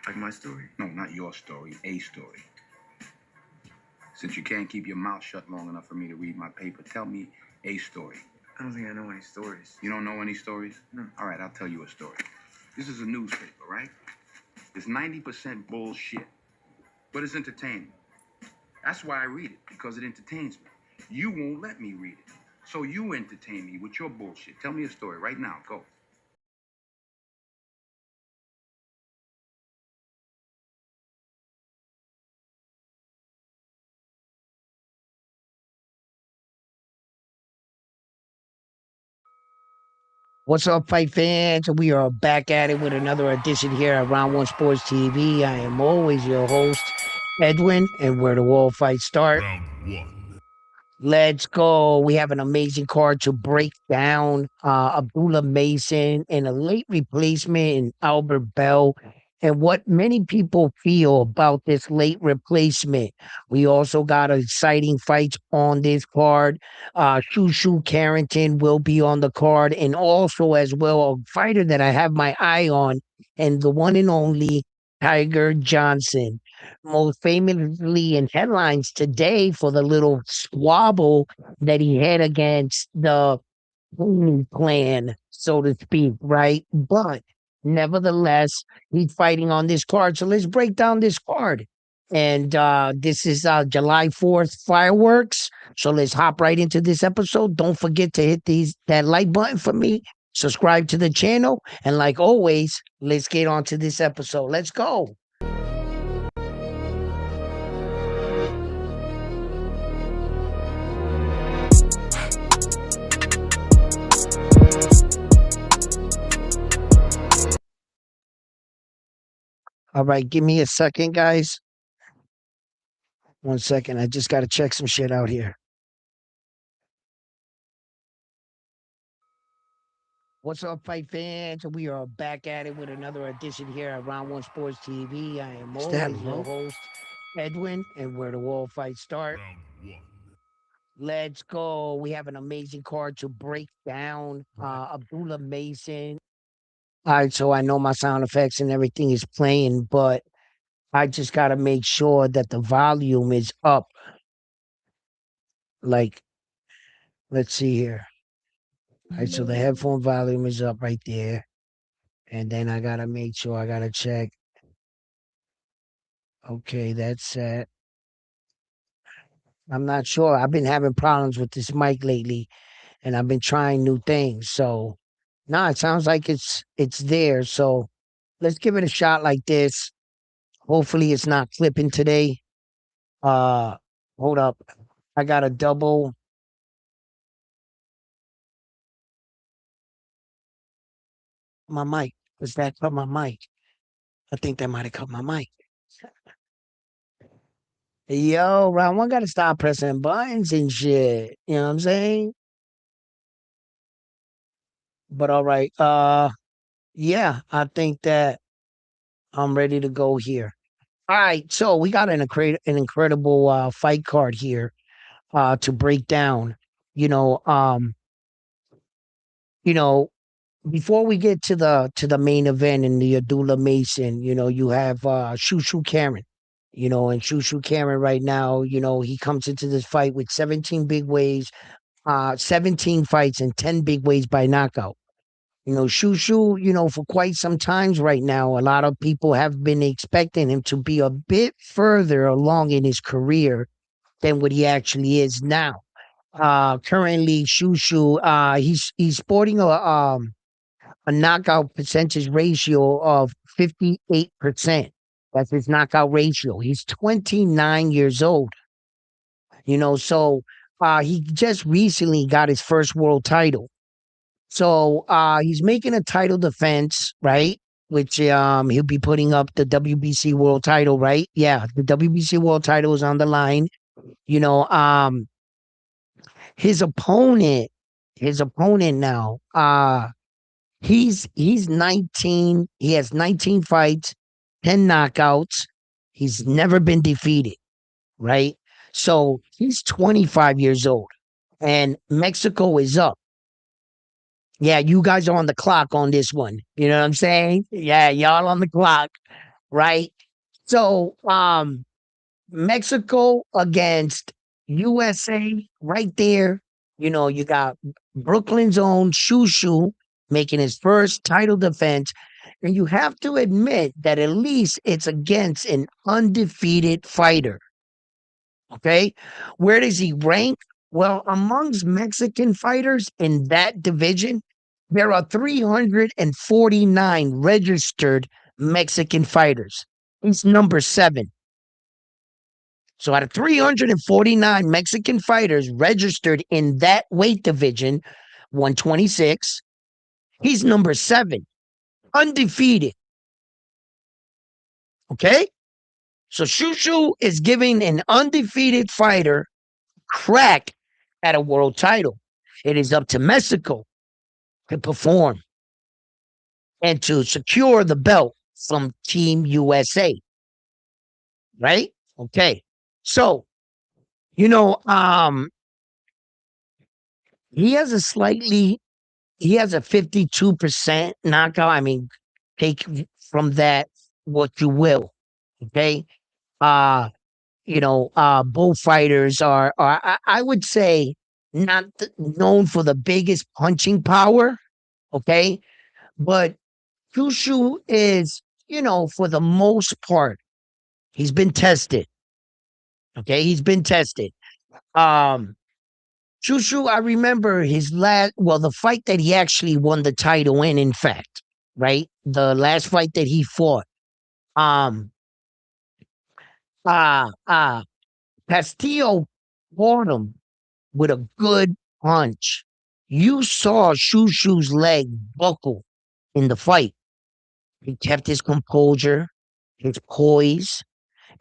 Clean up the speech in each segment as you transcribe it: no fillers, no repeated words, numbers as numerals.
Like my story? No, not your story, a story. Since you can't keep your mouth shut long enough for me to read my paper, tell me a story. I don't think I know any stories. You don't know any stories? No. All right, I'll tell you a story. This is a newspaper, right? It's 90% bullshit, but it's entertaining. That's why I read it, because it entertains me. You won't let me read it. So you entertain me with your bullshit. Tell me a story right now. Go. What's up, fight fans? We are back at it with another edition here at Round One Sports TV. I am always your host, Edwin, and where the wall fights start. Round one. Let's go. We have an amazing card to break down. Abdullah Mason and a late replacement in Albert Bell. And what many people feel about this late replacement. We also got exciting fights on this card. Shushu Carrington will be on the card. And also, as well, a fighter that I have my eye on, and the one and only Tiger Johnson, most famously in headlines today for the little squabble that he had against the Clooney clan, so to speak, right? But nevertheless, he's fighting on this card. So let's break down this card. And this is July 4th fireworks. So let's hop right into this episode. Don't forget to hit that like button for me. Subscribe to the channel. And like always, let's get on to this episode. Let's go. All right, give me a second, guys. 1 second. I just got to check some shit out here. What's up, fight fans? We are back at it with another edition here at Round One Sports TV. I am always your host, Edwin, and where the wall fights start. Round one. Let's go. We have an amazing card to break down. Abdullah Mason. All right, so I know my sound effects and everything is playing, but I just got to make sure that the volume is up. Like, let's see here. All right, so the headphone volume is up right there. And then I got to make sure I got to check. Okay, that's set. I'm not sure. I've been having problems with this mic lately, and I've been trying new things. So, nah, it sounds like it's there. So, let's give it a shot like this. Hopefully, it's not clipping today. Uh, hold up. I got a double. My mic. Was that cut my mic? I think that might have cut my mic. Yo, Round One got to stop pressing buttons and shit. You know what I'm saying? But all right. Yeah, I think that I'm ready to go here. All right, so we got an incredible fight card here to break down. You know, um, you know, before we get to the main event in the Abdullah Mason, you have Shushu Karen. And Shushu Karen right now, he comes into this fight with 17 big ways, 17 fights and 10 big ways by knockout. Shushu, for quite some times right now, a lot of people have been expecting him to be a bit further along in his career than what he actually is now. Currently, Shushu, he's sporting a knockout percentage ratio of 58%. That's his knockout ratio. He's 29 years old. So he just recently got his first world title. So he's making a title defense, right? Which he'll be putting up the WBC world title, right? Yeah, the WBC world title is on the line. You know, um his opponent, now, he's 19. He has 19 fights, 10 knockouts. He's never been defeated, right? So he's 25 years old, and Mexico is up. Yeah, you guys are on the clock on this one. You know what I'm saying? Yeah, y'all on the clock. right? So, Mexico against USA right there. You know, you got Brooklyn's own Shushu making his first title defense. And you have to admit that at least it's against an undefeated fighter. Okay. Where does he rank? Well, amongst Mexican fighters in that division, there are 349 registered Mexican fighters. He's number seven. So out of 349 Mexican fighters registered in that weight division, 126, he's number seven, undefeated. Okay? So Shushu is giving an undefeated fighter crack at a world title. It is up to Mexico to perform and to secure the belt from Team USA. Right? Okay. So, you know, he has a slightly he has a 52% knockout. I mean, take from that what you will. Okay. Uh, both fighters are I would say not known for the biggest punching power. Okay. But Kyushu is, for the most part, he's been tested. Okay. He's been tested. Um, Shushu, I remember the fight that he actually won the title in fact, right? The last fight that he fought. Um, uh, uh, Castillo fought him with a good punch. You saw Shushu's leg buckle in the fight. He kept his composure, his poise,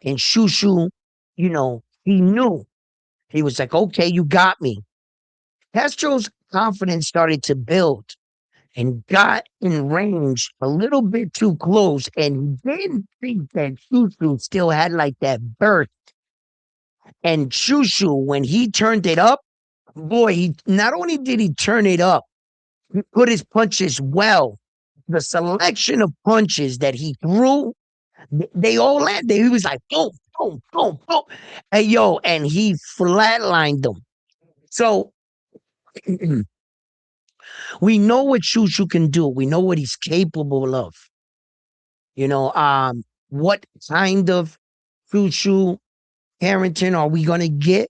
and Shushu, he knew. He was like, okay, you got me. Castro's confidence started to build and got in range a little bit too close and didn't think that Shushu still had like that burst. And Shushu, when he turned it up, boy, he not only did he turn it up, he put his punches well. The selection of punches that he threw, they all landed. He was like, boom, boom, boom, boom. And he flatlined them. So we know what Shushu can do. We know what he's capable of. What kind of Shushu Harrington are we gonna get?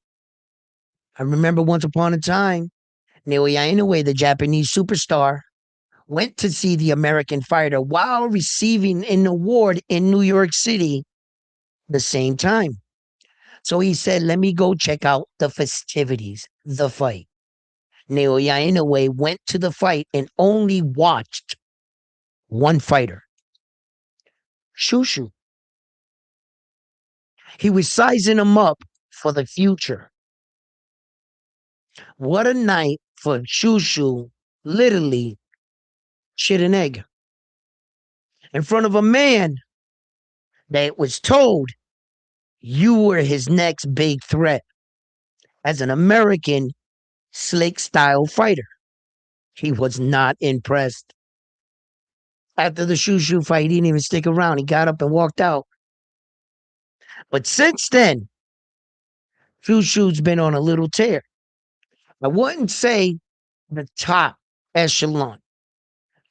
I remember once upon a time, Naoya Inoue, the Japanese superstar, went to see the American fighter while receiving an award in New York City the same time. So he said, let me go check out the festivities, the fight. Naoya Inoue went to the fight and only watched one fighter, Shushu. He was sizing him up for the future. What a night for Shushu, literally shit an egg in front of a man that was told you were his next big threat as an American slick style fighter. He was not impressed. After the Shushu fight, he didn't even stick around. He got up and walked out. But since then, Shushu's been on a little tear. I wouldn't say the top echelon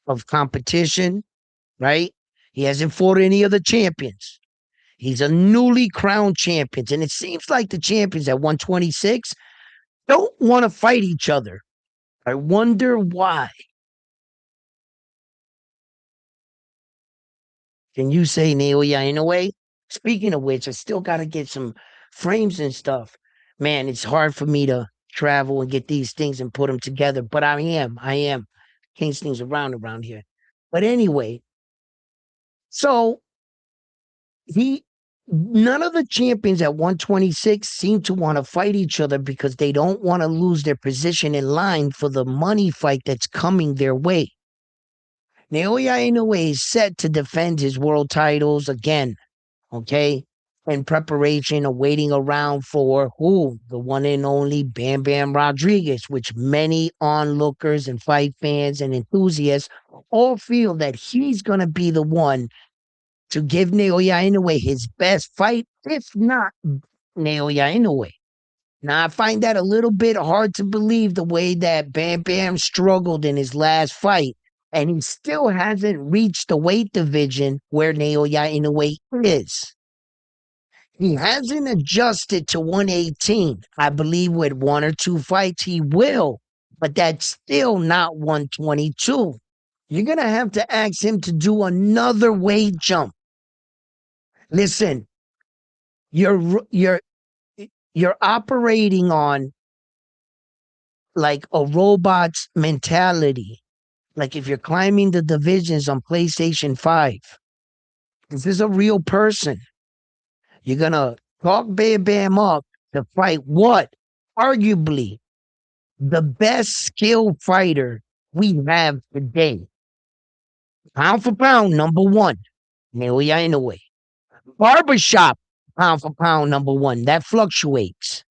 of competition, right? He hasn't fought any of the champions. He's a newly crowned champion. And it seems like the champions at 126 don't want to fight each other. I wonder why. Can you say Naoya Inoue? Speaking of which, I still got to get some frames and stuff. Man, it's hard for me to travel and get these things and put them together, but I am. King's things around here. But anyway, so he none of the champions at 126 seem to want to fight each other because they don't want to lose their position in line for the money fight that's coming their way. Naoya Inoue is set to defend his world titles again, okay? In preparation of waiting around for who? The one and only Bam Bam Rodriguez, which many onlookers and fight fans and enthusiasts all feel that he's going to be the one to give Naoya Inoue his best fight, if not Naoya Inoue. Now, I find that a little bit hard to believe the way that Bam Bam struggled in his last fight, and he still hasn't reached the weight division where Naoya Inoue is. He hasn't adjusted to 118. I believe with one or two fights he will, but that's still not 122. You're going to have to ask him to do another weight jump. Listen, you're you're operating on like a robot's mentality. Like if you're climbing the divisions on PlayStation 5. This is a real person. You're going to talk Bam Bam up to fight what? Arguably the best skilled fighter we have today. Pound for pound, number one, Naoya Inoue. Barbershop, pound for pound, number one. That fluctuates.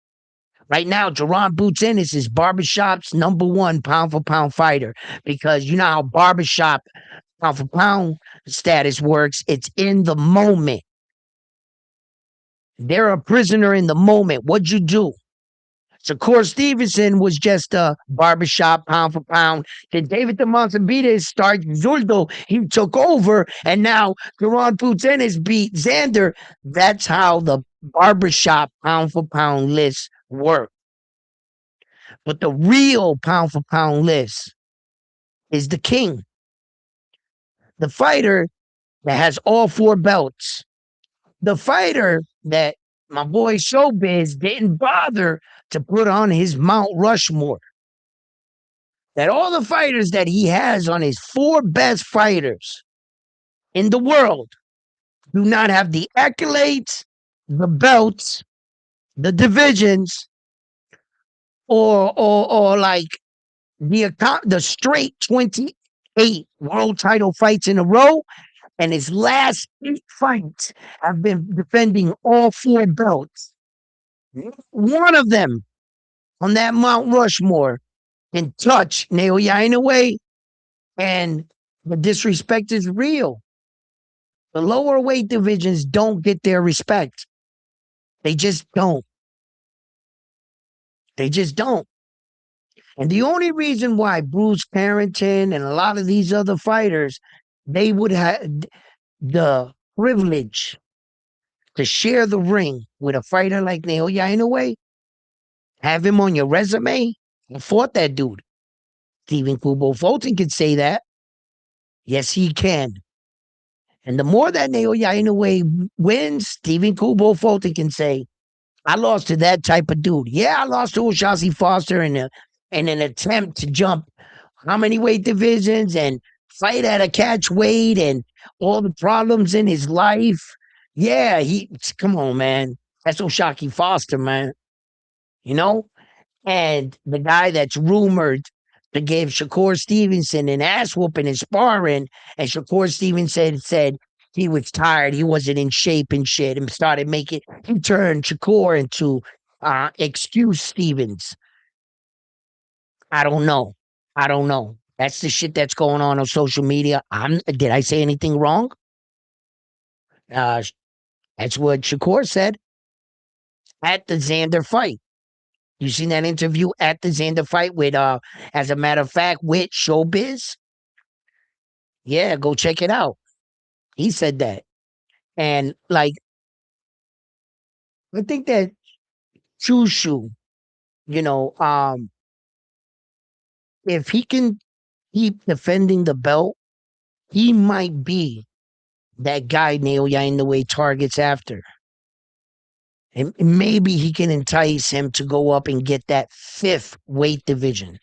Right now, Jerron Boots Ennis is Barbershop's number one pound for pound fighter because you know how Barbershop pound for pound status works. It's in the moment. They're a prisoner in the moment. What'd you do? Shakur Stevenson was just a barbershop pound for pound. Then David Benavidez started Zurdo. He took over, and now Jerron Boots Ennis beat Xander. That's how the barbershop pound for pound list works. But the real pound for pound list is the king, the fighter that has all four belts, the fighter that my boy Showbiz didn't bother to put on his Mount Rushmore. That all the fighters that he has on his four best fighters in the world do not have the accolades, the belts, the divisions, or like the straight 28 world title fights in a row, and his last 8 fights have been defending all four belts. One of them on that Mount Rushmore can touch Naoya Inoue, and the disrespect is real. The lower weight divisions don't get their respect. They just don't. They just don't. And the only reason why Bruce Carrington and a lot of these other fighters, they would have the privilege to share the ring with a fighter like Naoya Inoue, have him on your resume, and fought that dude. Stephen Kubo Fulton can say that. Yes, he can. And the more that Naoya Inoue wins, Stephen Kubo Fulton can say, I lost to that type of dude. Yeah, I lost to O'Shaughnessy Foster in an attempt to jump how many weight divisions and fight at a catch weight and all the problems in his life. Yeah, come on, man. That's O'Shaughnessy Foster, man. You know? And the guy that's rumored to give Shakur Stevenson an ass whooping in sparring, and Shakur Stevenson said he was tired, he wasn't in shape and shit, and he turned Shakur into excuse Stevens. I don't know. I don't know. That's the shit that's going on social media. Did I say anything wrong? That's what Shakur said at the Xander fight. You seen that interview at the Xander fight with, as a matter of fact, with Showbiz? Yeah, go check it out. He said that. And like, I think that Chushu, you know, if he can keep defending the belt, he might be that guy Naoya Inoue targets after. And maybe he can entice him to go up and get that 5th weight division.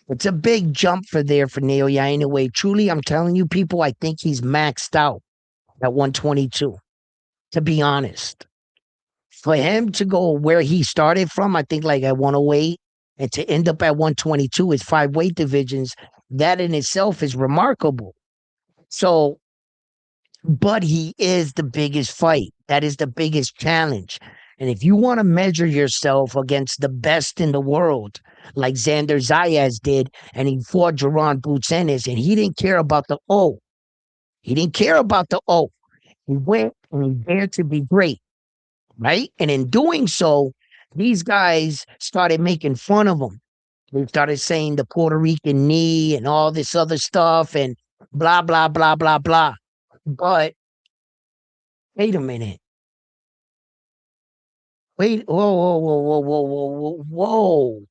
It's a big jump for Naoya Inoue. Truly, I'm telling you, people, I think he's maxed out at 122, to be honest. For him to go where he started from, I think like at 108, and to end up at 122 is 5 weight divisions. That in itself is remarkable. So, but he is the biggest fight. That is the biggest challenge. And if you want to measure yourself against the best in the world, like Xander Zayas did, and he fought Jerron Boots Ennis, and he didn't care about the O. He didn't care about the O. He went and he dared to be great, right? And in doing so, these guys started making fun of him. They started saying the Puerto Rican knee and all this other stuff and blah, blah, blah, blah, blah. But wait a minute. Wait, whoa, whoa, whoa, whoa, whoa, whoa, whoa, whoa.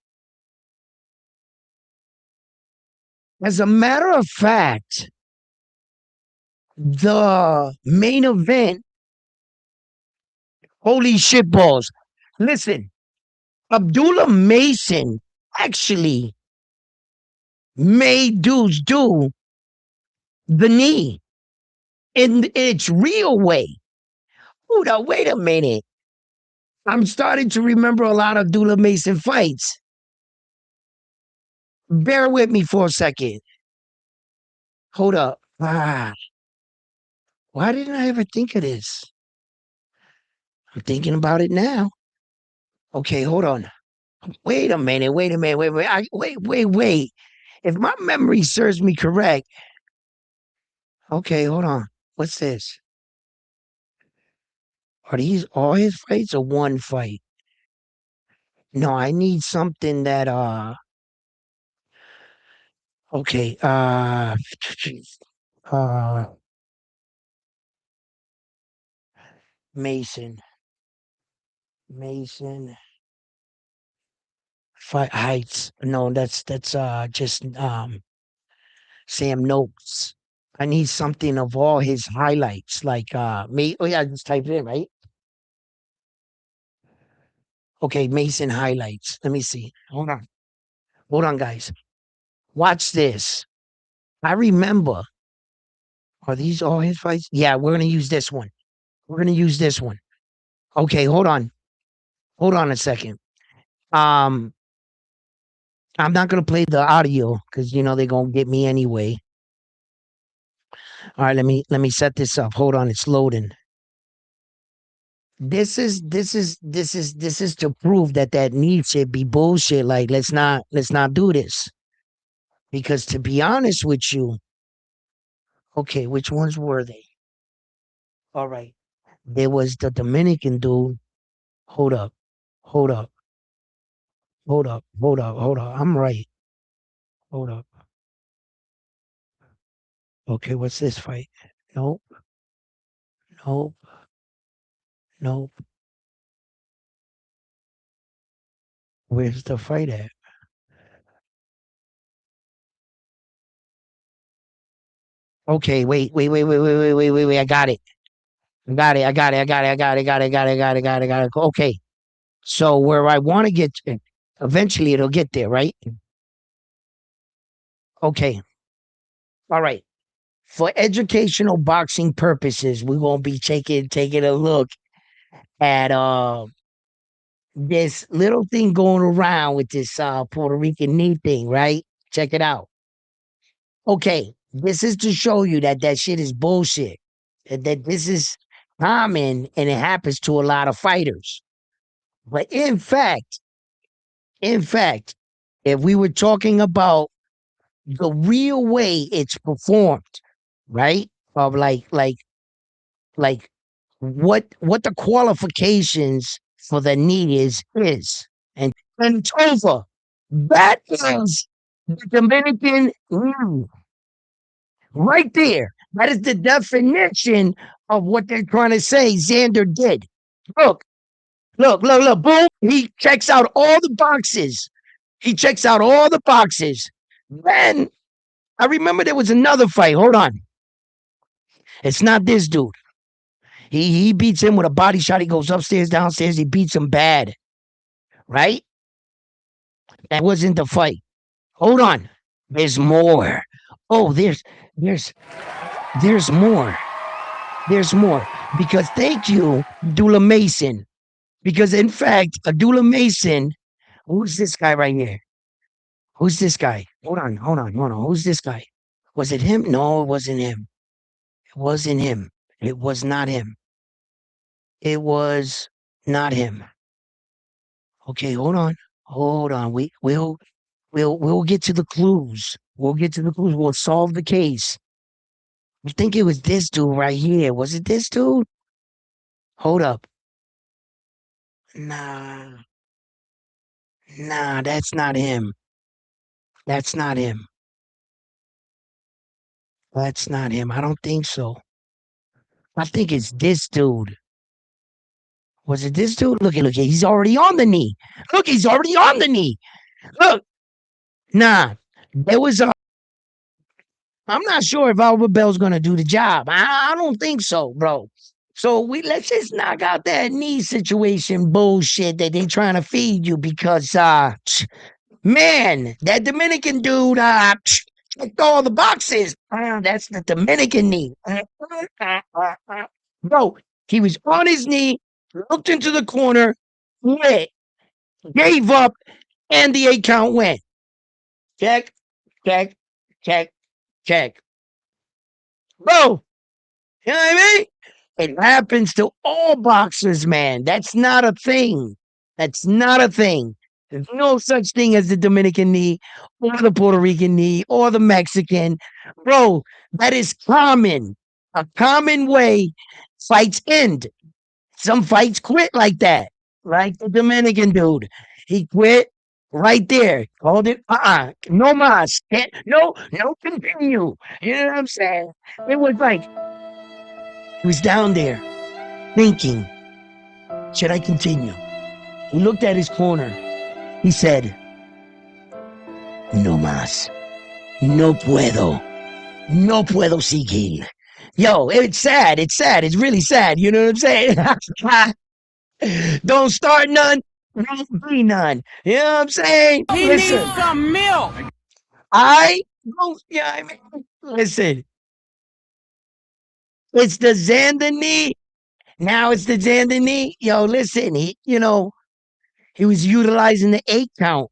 As a matter of fact, the main event, holy shit balls. Listen, Abdullah Mason actually made dudes do the knee in its real way. Hold on, wait a minute. I'm starting to remember a lot of Abdullah Mason fights. Bear with me for a second. Hold up. Why didn't I ever think of this? I'm thinking about it now. Okay, hold on. Wait a minute. Wait a minute. Wait. If my memory serves me correct. Okay, hold on. What's this? Are these all his fights or one fight? No, I need something that okay, uh Mason. Mason fight heights. No, that's just Sam Noakes. I need something of all his highlights, like me. Oh yeah, just type it in, right? Okay, Mason highlights. Let me see. Hold on, guys. Watch this. I remember. Are these all his fights? Yeah, we're gonna use this one. We're gonna use this one. Okay, hold on. Hold on a second. Um, I'm not gonna play the audio because you know they're gonna get me anyway. All right, let me set this up. Hold on, it's loading. This is to prove that that need should be bullshit. Like let's not do this because to be honest with you, okay, which ones were they? All right, there was the Dominican dude. Hold up, hold up, hold up. I'm right. Hold up. Okay, what's this fight? Nope, nope, nope. Where's the fight at? Okay, wait. I got it. I got it. Okay. So where I want to get to, eventually it'll get there, right? Okay. All right. For educational boxing purposes, we're gonna be taking a look at this little thing going around with this Puerto Rican knee thing, right? Check it out. Okay, this is to show you that that shit is bullshit. That this is common and it happens to a lot of fighters. But in fact, if we were talking about the real way it's performed, right? Of like what the qualifications for the need is. And it's over. That is the Dominican right there. That is the definition of what they're trying to say Xander did. Look, look, boom. He checks out all the boxes. He checks out all the boxes. Then I remember there was another fight. Hold on. It's not this dude. He beats him with a body shot. He goes upstairs, downstairs. He beats him bad. Right? That wasn't the fight. Hold on. There's more. Oh, there's there's more. There's more. Because thank you, Dula Mason. Because in fact, Dula Mason, who's this guy right here? Who's this guy? Hold on. Who's this guy? Was it him? No, it wasn't him. It wasn't him. It was not him. It was not him. Okay, hold on. Hold on. We'll get to the clues. We'll get to the clues. We'll solve the case. I think it was this dude right here. Was it this dude? Hold up. Nah, nah, that's not him. That's not him. That's not him. I don't think so. I think it's this dude. Was it this dude? Look, he's already on the knee. Look, he's already on the knee. Look, nah, there was a. I'm not sure if Albert Bell's gonna do the job. I don't think so, bro. So let's just knock out that knee situation bullshit that they trying to feed you because man, that Dominican dude checked all the boxes. That's the Dominican knee. Bro, he was on his knee, looked into the corner, quit, gave up, and the 8 count went. Check, check, check, check. Bro, you know what I mean? It happens to all boxers, man. That's not a thing. That's not a thing. There's no such thing as the Dominican knee or the Puerto Rican knee or the Mexican. Bro, that is common. A common way fights end. Some fights quit like that. Like the Dominican dude. He quit right there. Called it no mas. No continue. You know what I'm saying? It was like he was down there thinking, should I continue? He looked at his corner. He said, no más. No puedo. No puedo seguir. Yo, it's sad. It's sad. It's really sad. You know what I'm saying? Don't start none. Won't be none. You know what I'm saying? He Listen, needs some milk. I don't, yeah, I mean, listen, it's the Xander knee. Now it's the Xander knee. Yo, listen, he was utilizing the 8 count.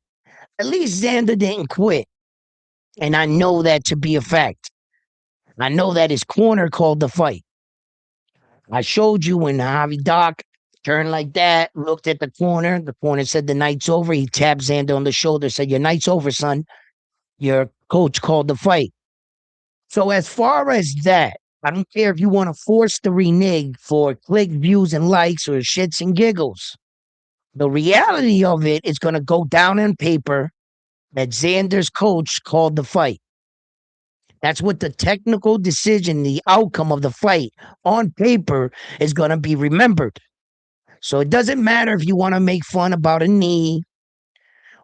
At least Xander didn't quit. And I know that to be a fact. I know that his corner called the fight. I showed you when Javi Doc turned like that, looked at the corner. The corner said the night's over. He tapped Xander on the shoulder, said, your night's over, son. Your coach called the fight. So as far as that, I don't care if you want to force the renege for click views and likes or shits and giggles. The reality of it is going to go down on paper that Xander's coach called the fight. That's what the technical decision, the outcome of the fight on paper is going to be remembered. So it doesn't matter if you want to make fun about a knee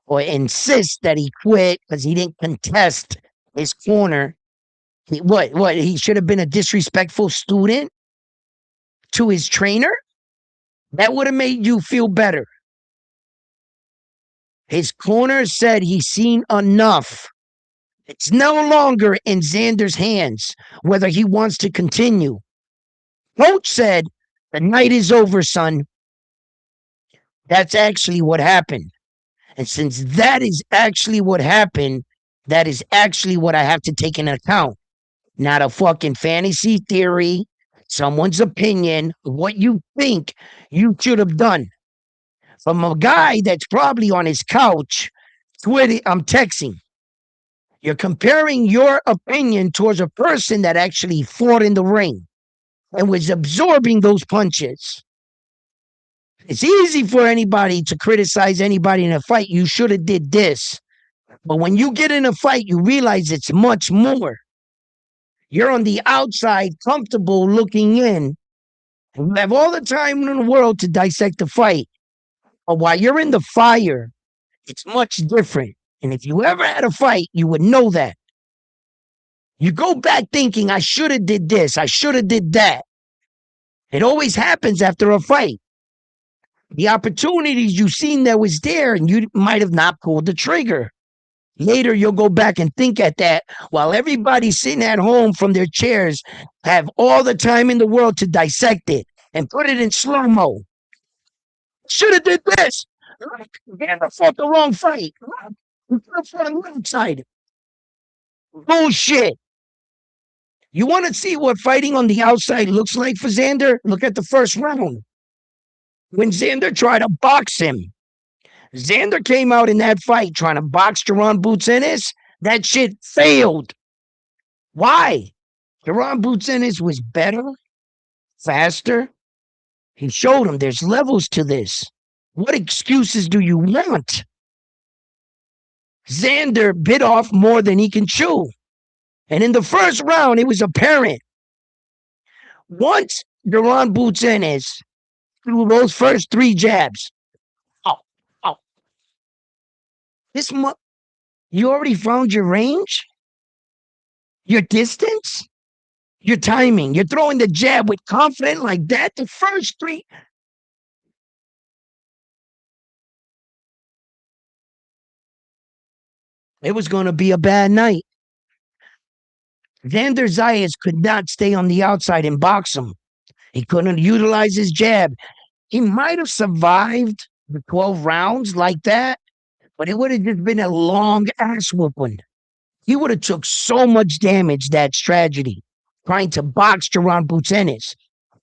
or insist that he quit because he didn't contest his corner. He should have been a disrespectful student to his trainer? That would have made you feel better. His corner said he's seen enough. It's no longer in Xander's hands whether he wants to continue. Coach said, the night is over, son. That's actually what happened. And since that is actually what happened, that is actually what I have to take into account. Not a fucking fantasy theory, someone's opinion, what you think you should have done. From a guy that's probably on his couch, I'm texting. You're comparing your opinion towards a person that actually fought in the ring and was absorbing those punches. It's easy for anybody to criticize anybody in a fight. You should have did this. But when you get in a fight, you realize it's much more. You're on the outside, comfortable looking in. And you have all the time in the world to dissect the fight. But while you're in the fire, it's much different. And if you ever had a fight, you would know that. You go back thinking, I should have did this, I should have did that. It always happens after a fight. The opportunities you've seen that was there, and you might have not pulled the trigger. Later, you'll go back and think at that while everybody sitting at home from their chairs have all the time in the world to dissect it and put it in slow-mo. Should have did this. Man, I fought the wrong fight. You fought on the outside. Bullshit. You want to see what fighting on the outside looks like for Xander? Look at the first round. When Xander tried to box him, Xander came out in that fight trying to box Jaron Boots Ennis. That shit failed. Why? Jaron Boots Ennis was better, faster. He showed him there's levels to this. What excuses do you want? Xander bit off more than he can chew. And in the first round, it was apparent. Once Jaron Boots Ennis threw those first 3 jabs, oh, oh, you already found your range, your distance, your timing. You're throwing the jab with confidence like that. The first 3. It was going to be a bad night. Xander Zayas could not stay on the outside and box him. He couldn't utilize his jab. He might have survived the 12 rounds like that, but it would have just been a long ass whooping. He would have took so much damage, that tragedy, trying to box Jaron Boots Ennis.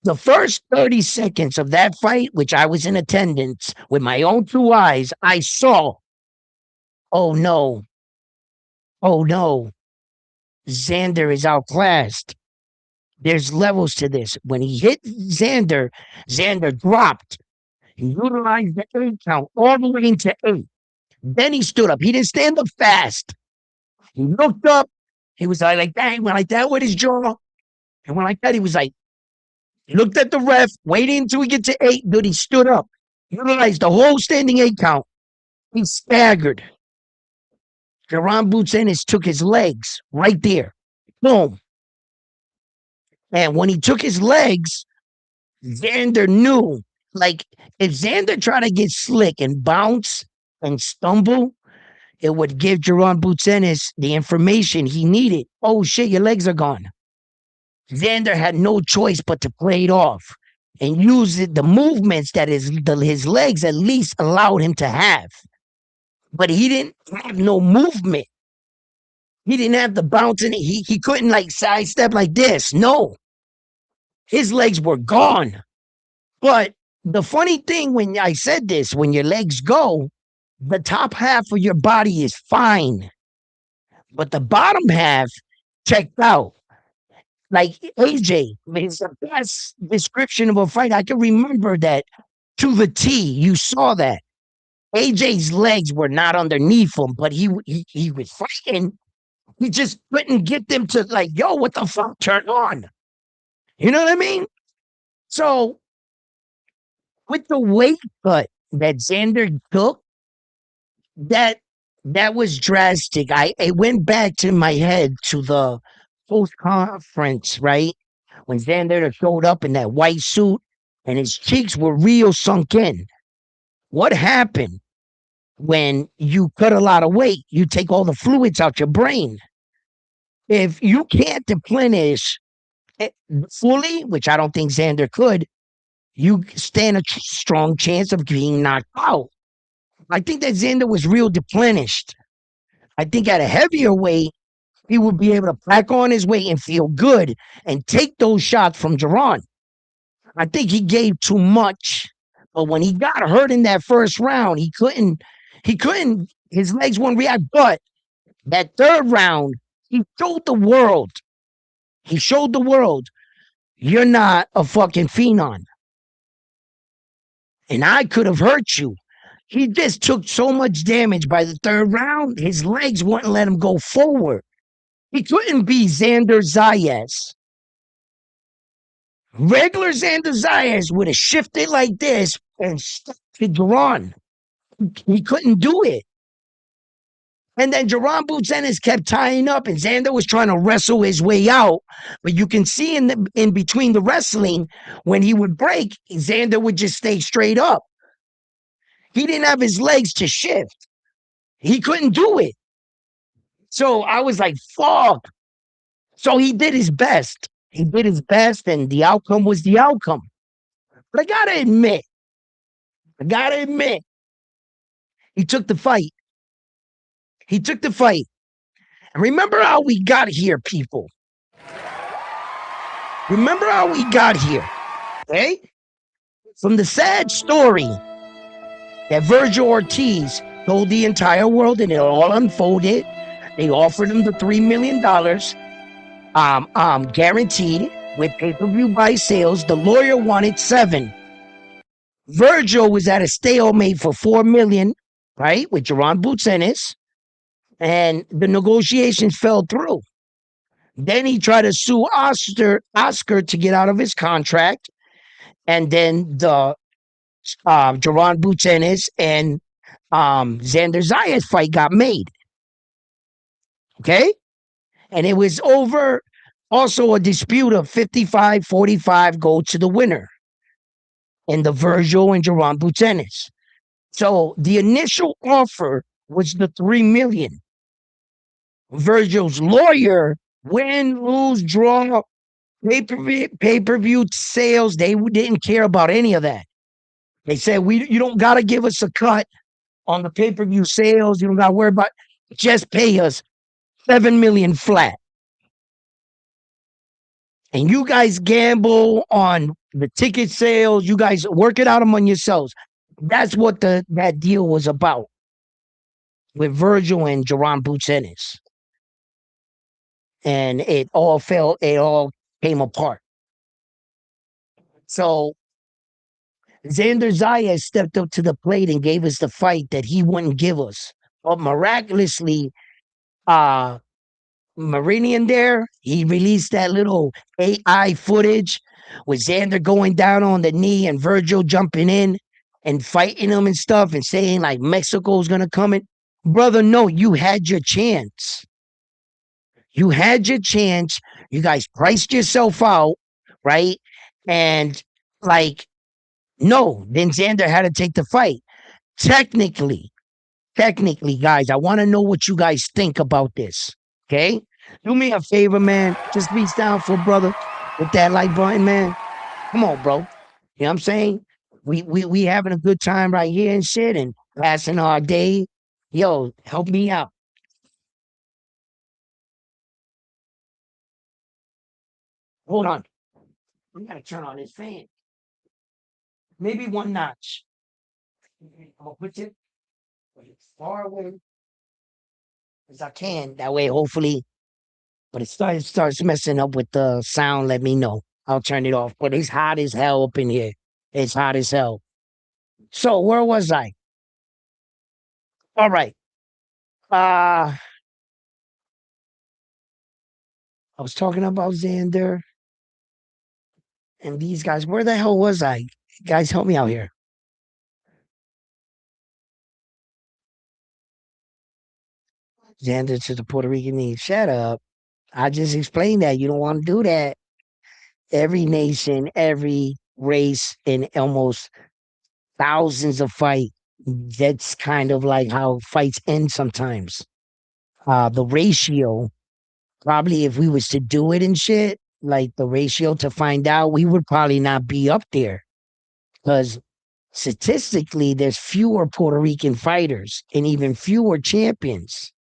The first 30 seconds of that fight, which I was in attendance with my own 2 eyes, I saw, oh no, Xander is outclassed. There's levels to this. When he hit Xander, Xander dropped. He utilized the 8 count all the way into 8. Then he stood up. He didn't stand up fast. He looked up. He was like that. He went like that with his jaw. And went like that. He was like, he looked at the ref, waited until he get to 8. Then he stood up. Utilized the whole standing 8 count. He staggered. Jaron Boots Ennis took his legs right there. Boom. And when he took his legs, Xander knew, like, if Xander tried to get slick and bounce and stumble, it would give Jaron Boots Ennis the information he needed. Oh shit, your legs are gone. Xander had no choice but to play it off and use the movements that his legs at least allowed him to have. But he didn't have no movement. He didn't have the bouncing. He couldn't like sidestep like this. No. His legs were gone. But the funny thing when I said this, when your legs go, the top half of your body is fine. But the bottom half checked out. Like AJ, it's the best description of a fight. I can remember that to the T. You saw that. AJ's legs were not underneath him, but he was fighting. He just couldn't get them to like, yo, what the fuck, turn on. You know what I mean? So with the weight cut that Xander took, that was drastic. It went back to my head to the post conference, right? When Xander showed up in that white suit and his cheeks were real sunk in. What happened when you cut a lot of weight? You take all the fluids out your brain. If you can't deplenish it fully, which I don't think Xander could, you stand a strong chance of being knocked out. I think that Xander was real deplenished. I think at a heavier weight, he would be able to pack on his weight and feel good and take those shots from Jaron. I think he gave too much. But when he got hurt in that first round, he couldn't, his legs wouldn't react. But that third round, he showed the world, you're not a fucking phenom. And I could have hurt you. He just took so much damage by the third round, his legs wouldn't let him go forward. He couldn't be Xander Zayas. Regular Xander Zayas would have shifted like this and stuck to Jaron. He couldn't do it. And then Jaron Boots Ennis kept tying up, and Xander was trying to wrestle his way out. But you can see in between the wrestling, when he would break, Xander would just stay straight up. He didn't have his legs to shift. He couldn't do it. So I was like, fuck. So he did his best. And the outcome was the outcome. But I gotta admit, he took the fight. And remember how we got here, people. Okay? From the sad story that Virgil Ortiz told the entire world, and it all unfolded. They offered him the $3 million. guaranteed with pay-per-view buy sales. The lawyer wanted 7. Virgil was at a stalemate for 4 million, right, with Jerron Boots Ennis, and the negotiations fell through. Then he tried to sue Oscar to get out of his contract, and then the Jerron Boots Ennis and Xander Zayas fight got made. Okay, and it was over. Also, a dispute of 55-45 go to the winner in the Virgil and Jerron Boots Ennis. So the initial offer was the 3 million. Virgil's lawyer, win, lose, draw, pay-per-view sales, they didn't care about any of that. They said, you don't got to give us a cut on the pay-per-view sales. You don't got to worry about it. Just pay us 7 million flat. And you guys gamble on the ticket sales. You guys work it out among yourselves. That's what that deal was about with Virgil and Jerron Boots Ennis. And it all came apart. So Xander Zayas stepped up to the plate and gave us the fight that he wouldn't give us. But miraculously, Meridian there, he released that little AI footage with Xander going down on the knee and Virgil jumping in and fighting him and stuff and saying like Mexico's gonna come in. Brother, no, you had your chance. You had your chance. You guys priced yourself out, right? And like, no, then Xander had to take the fight. Technically, guys, I want to know what you guys think about this. Okay? Do me a favor, man. Just reach down for brother with that like button, man. Come on, bro. You know what I'm saying? We having a good time right here and shit and passing our day. Yo, help me out. Hold on. We gotta turn on this fan. Maybe one notch. I'm gonna put it as far away as I can. That way, hopefully, but it starts messing up with the sound. Let me know. I'll turn it off. But it's hot as hell up in here. It's hot as hell. So where was I? All right. I was talking about Xander and these guys. Where the hell was I? Guys, help me out here. Xander to the Puerto Rican knee. Shut up. I just explained that. You don't want to do that. Every nation, every race, and almost thousands of fights. That's kind of like how fights end sometimes. The ratio, probably if we was to do it and shit, like the ratio to find out, we would probably not be up there because statistically, there's fewer Puerto Rican fighters and even fewer champions.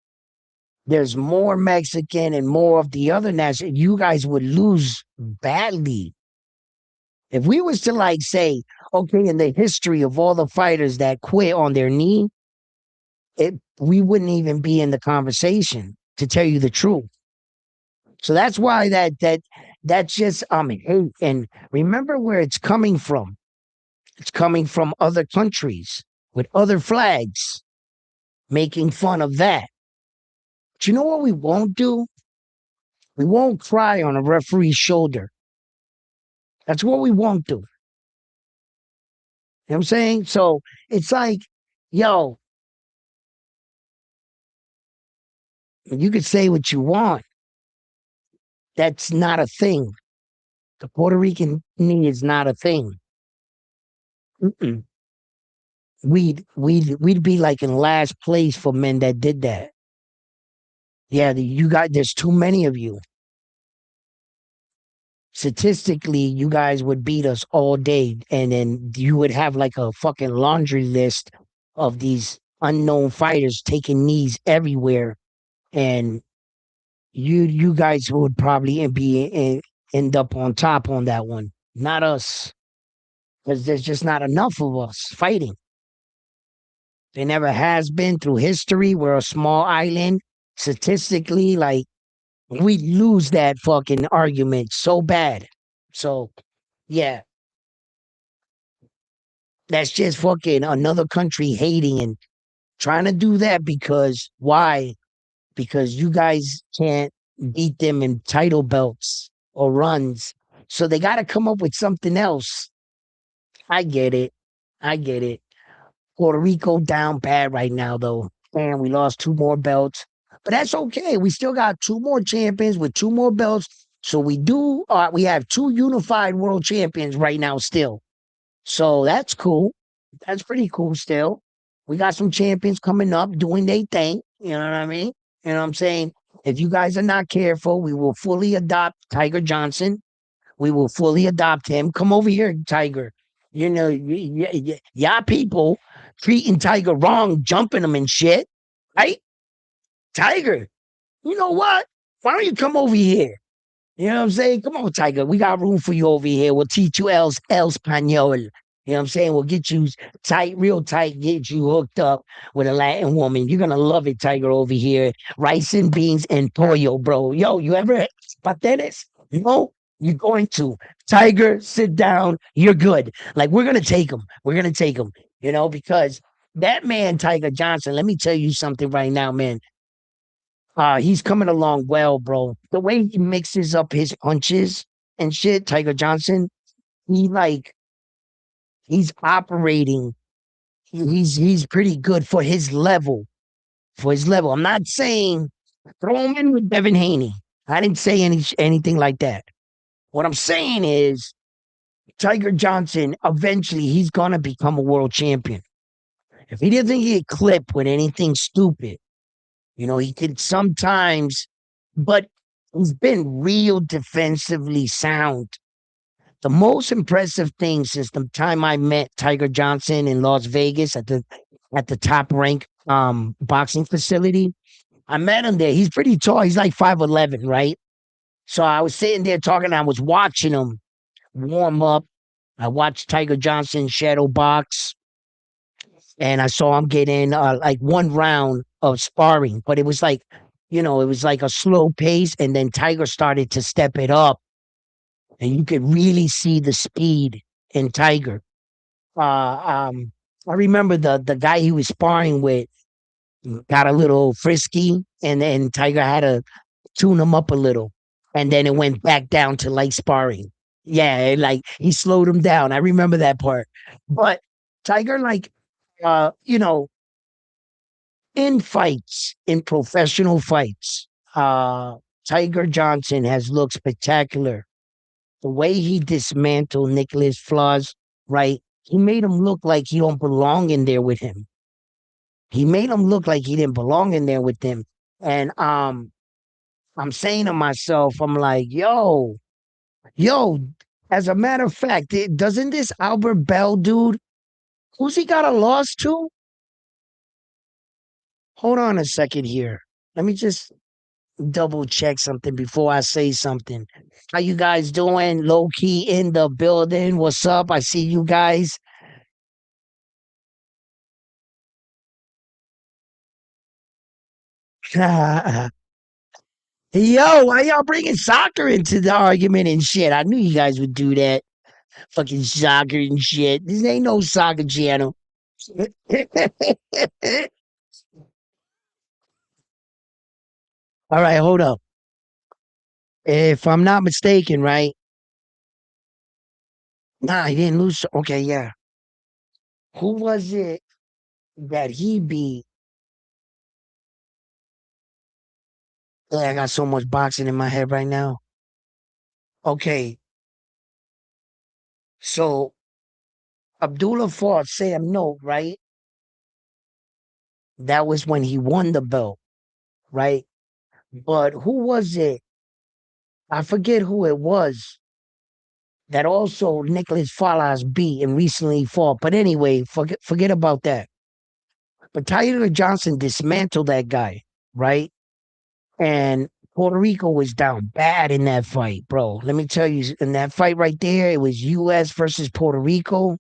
There's more Mexican and more of the other national. You guys would lose badly. If we was to like say, okay, in the history of all the fighters that quit on their knee, we wouldn't even be in the conversation, to tell you the truth. So that's why that's just hate. And remember where it's coming from. It's coming from other countries with other flags, making fun of that. But you know what we won't do? We won't cry on a referee's shoulder. That's what we won't do. You know what I'm saying? So it's like, yo, you could say what you want. That's not a thing. The Puerto Rican knee is not a thing. Mm-mm. We'd be like in last place for men that did that. Yeah, there's too many of you. Statistically, you guys would beat us all day, and then you would have like a fucking laundry list of these unknown fighters taking knees everywhere, and you guys would probably end up on top on that one, not us, because there's just not enough of us fighting. There never has been through history. We're a small island. Statistically, like We lose that fucking argument so bad. So yeah, that's just fucking another country hating and trying to do that because why? Because you guys can't beat them in title belts or runs. So they got to come up with something else. I get it. I get it. Puerto Rico down bad right now, though. And we lost two more belts, but that's okay. We still got two more champions with two more belts. So we do. We have two unified world champions right now still. So that's cool. That's pretty cool still. We got some champions coming up doing their thing. You know what I mean? You know what I'm saying? If you guys are not careful, we will fully adopt Tiger Johnson. We will fully adopt him. Come over here, Tiger. You know, y'all people treating Tiger wrong, jumping him and shit. Right? Tiger, you know what? Why don't you come over here? You know what I'm saying? Come on, Tiger. We got room for you over here. We'll teach you el español. You know what I'm saying? We'll get you tight, real tight, get you hooked up with a Latin woman. You're gonna love it, Tiger, over here. Rice and beans and pollo, bro. Yo, you ever pasteles? No, you're going to. Tiger, sit down. You're good. Like, we're gonna take him. We're gonna take him, because that man, Tiger Johnson, let me tell you something right now, man. He's coming along well, bro. The way he mixes up his punches and shit, Tiger Johnson, he like he's operating. He's pretty good for his level. For his level. I'm not saying throw him in with Devin Haney. I didn't say anything like that. What I'm saying is Tiger Johnson, eventually he's gonna become a world champion. If he doesn't get clipped with anything stupid, he could sometimes, but he's been real defensively sound. The most impressive thing since the time I met Tiger Johnson in Las Vegas at the top rank boxing facility, I met him there. He's pretty tall. He's like 5'11", right? So I was sitting there talking. I was watching him warm up. I watched Tiger Johnson shadow box, and I saw him get in like one round of sparring, but it was like, it was like a slow pace, and then Tiger started to step it up, and you could really see the speed in Tiger. I remember the guy he was sparring with got a little frisky, and then Tiger had to tune him up a little, and then it went back down to light sparring. Yeah, like he slowed him down. I remember that part, but Tiger, like, uh, you know, in fights, in professional fights, uh, Tiger Johnson has looked spectacular. The way he dismantled Nicholas Flaws, right? He made him look like he don't belong in there with him. He made him look like he didn't belong in there with him. And I'm saying to myself, I'm like, yo, as a matter of fact, doesn't this Albert Bell dude, who's he got a loss to? Hold on a second here. Let me just double check something before I say something. How you guys doing? Low key in the building. What's up? I see you guys. Yo, why y'all bringing soccer into the argument and shit? I knew you guys would do that. Fucking soccer and shit. This ain't no soccer channel. All right, hold up. If I'm not mistaken, right? Nah, he didn't lose. Okay, yeah. Who was it that he beat? Yeah, I got so much boxing in my head right now. Okay, so Abdullah fought Sam No, right? That was when he won the belt, right? But who was it? I forget who it was that also Nicholas Falas beat and recently fought. But anyway, forget about that. But Tyler Johnson dismantled that guy, right? And Puerto Rico was down bad in that fight, bro. Let me tell you, in that fight right there, it was U.S. versus Puerto Rico.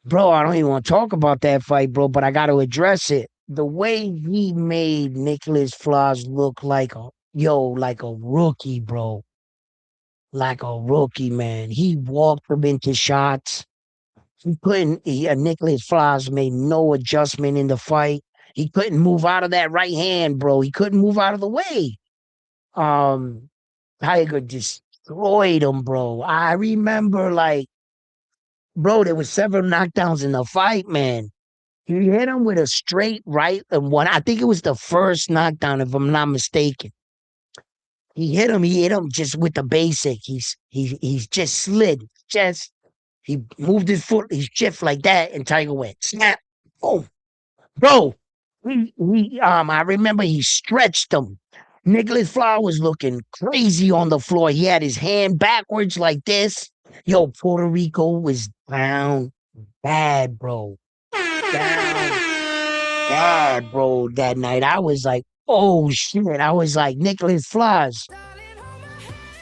Bro, I don't even want to talk about that fight, bro, but I got to address it. The way he made Nicholas Flaws look like yo, like a rookie, bro. Like a rookie, man. He walked him into shots. Nicholas Flores made no adjustment in the fight. He couldn't move out of that right hand, bro. He couldn't move out of the way. Um, Tiger destroyed him, bro. I remember, like, bro, there was several knockdowns in the fight, man. He hit him with a straight right and one. I think it was the first knockdown, if I'm not mistaken. He hit him just with the basic. He's just slid. Just he moved his foot, his shift like that, and Tiger went snap. Boom. Bro, I remember he stretched him. Nicholas Flower was looking crazy on the floor. He had his hand backwards like this. Yo, Puerto Rico was down bad, bro. Down bad, bro. That night, I was like, oh shit. I was like, Nicholas Flowers,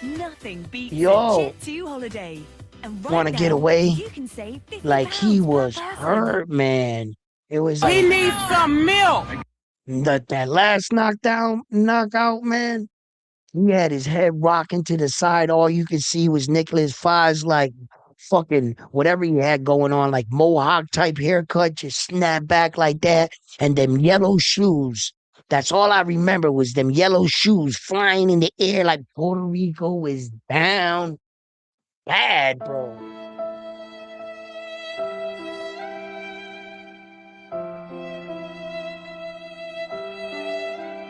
Nothing beats a yo, Jet2 holiday. And want right to get now, away? you can save Like he £50 was per person. hurt, man. It was He like needs some milk. that last knockout, man. He had his head rocking to the side. All you could see was Nicholas Fives, like fucking whatever he had going on, like mohawk type haircut, just snap back like that, and them yellow shoes. That's all I remember was them yellow shoes flying in the air like Puerto Rico was down bad, bro.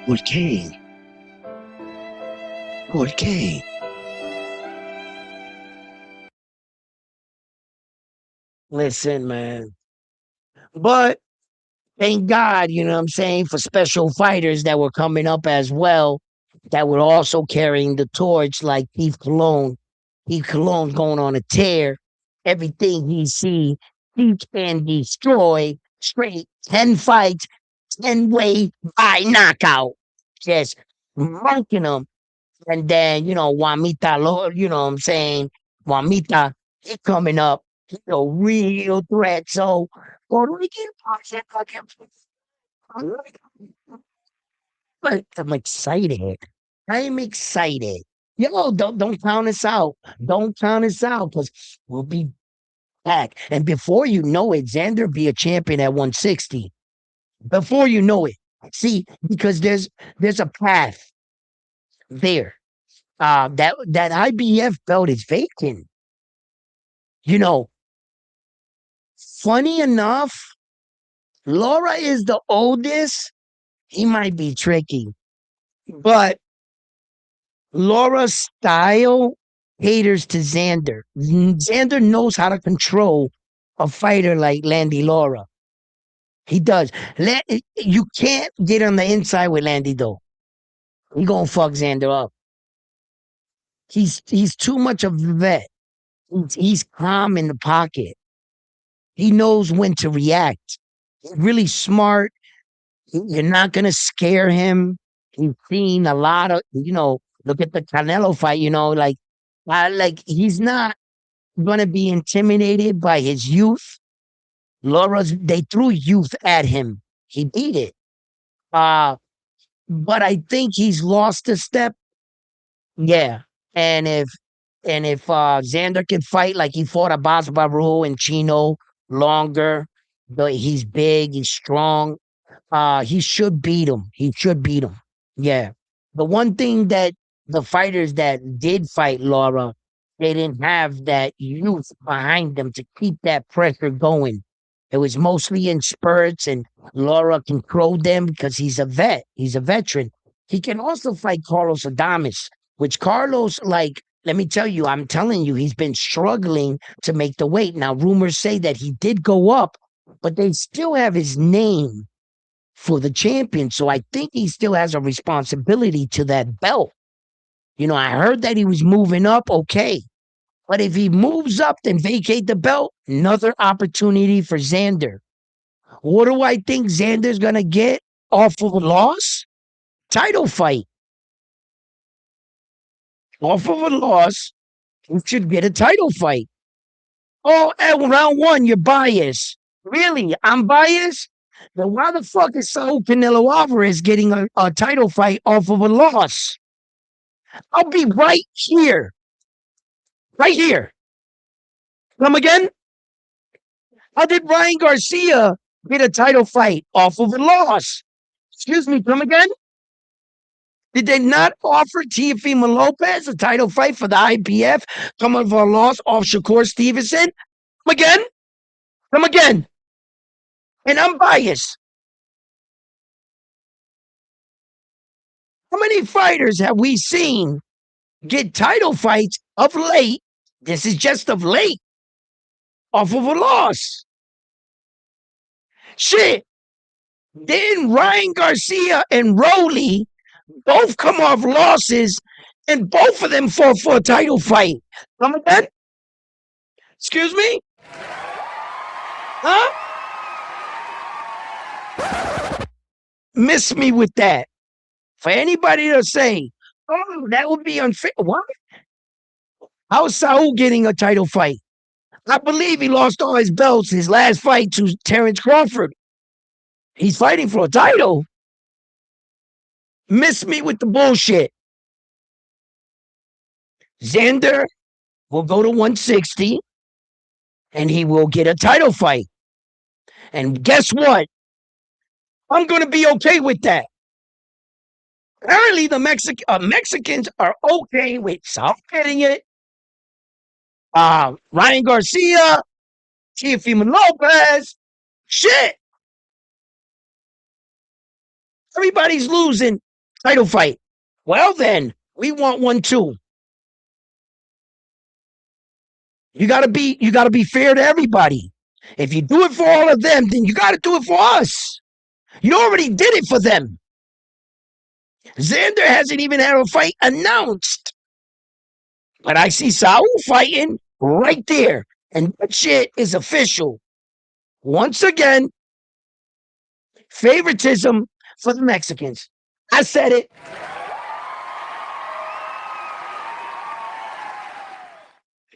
¿Por qué? ¿Por qué? Listen, man. But thank God, you know what I'm saying, for special fighters that were coming up as well, that were also carrying the torch, like Keith Cologne. Keith Cologne's going on a tear. Everything he see, he can destroy straight 10 fights, 10 way by knockout. Just monking them. And then, Juanita, you know what I'm saying? Juanita, he coming up. He's a real threat. So, Puerto Rican boxing, but I'm excited. I'm excited. Yo, don't count us out. Don't count us out because we'll be back. And before you know it, Xander be a champion at 160. Before you know it. See, because there's a path there. That IBF belt is vacant. You know, funny enough, Laura is the oldest. He might be tricky, but Laura's style caters to Xander. Xander knows how to control a fighter like Landy Laura. He does. You can't get on the inside with Landy though. He gonna fuck Xander up. He's too much of a vet. He's calm in the pocket. He knows when to react. He's really smart. You're not gonna scare him. He's seen a lot of, look at the Canelo fight, like he's not gonna be intimidated by his youth. They threw youth at him. He beat it. Uh, but I think he's lost a step. Yeah. And if Xander can fight like he fought Abbas Baru and Chino longer, but he's big, he's strong. He should beat him. He should beat him. Yeah. The one thing that the fighters that did fight Laura, they didn't have that youth behind them to keep that pressure going. It was mostly in spurts, and Laura controlled them because he's a vet. He's a veteran. He can also fight Carlos Adames, which Carlos, like, let me tell you, I'm telling you, he's been struggling to make the weight. Now, rumors say that he did go up, but they still have his name for the champion. So I think he still has a responsibility to that belt. I heard that he was moving up. Okay. But if he moves up, then vacate the belt. Another opportunity for Xander. What do I think Xander's going to get off of a loss? Title fight. Off of a loss, he should get a title fight. Oh, at round one, you're biased. Really? I'm biased? Then why the fuck is Saul Canelo Alvarez getting a title fight off of a loss? I'll be right here. Right here. Come again? How did Ryan Garcia get a title fight off of a loss? Excuse me, come again? Did they not offer Teofimo Lopez a title fight for the IPF coming for a loss off Shakur Stevenson? Come again? Come again. And I'm biased. How many fighters have we seen get title fights of late? This is just of late. Off of a loss. Shit. Then Ryan Garcia and Rolly both come off losses, and both of them fought for a title fight. Come again? Excuse me? Huh? Miss me with that. For anybody to say, oh, that would be unfair. What? How's Saul getting a title fight? I believe he lost all his belts his last fight to Terrence Crawford. He's fighting for a title. Miss me with the bullshit. Xander will go to 160 and he will get a title fight. And guess what? I'm going to be okay with that. Apparently, the Mexicans are okay with Saul getting it. Ryan Garcia, Teofimo Lopez, shit. Everybody's losing title fight. Well, then, we want one too. You gotta be fair to everybody. If you do it for all of them, then you gotta do it for us. You already did it for them. Xander hasn't even had a fight announced. But I see Saul fighting right there. And that shit is official. Once again, favoritism for the Mexicans. I said it.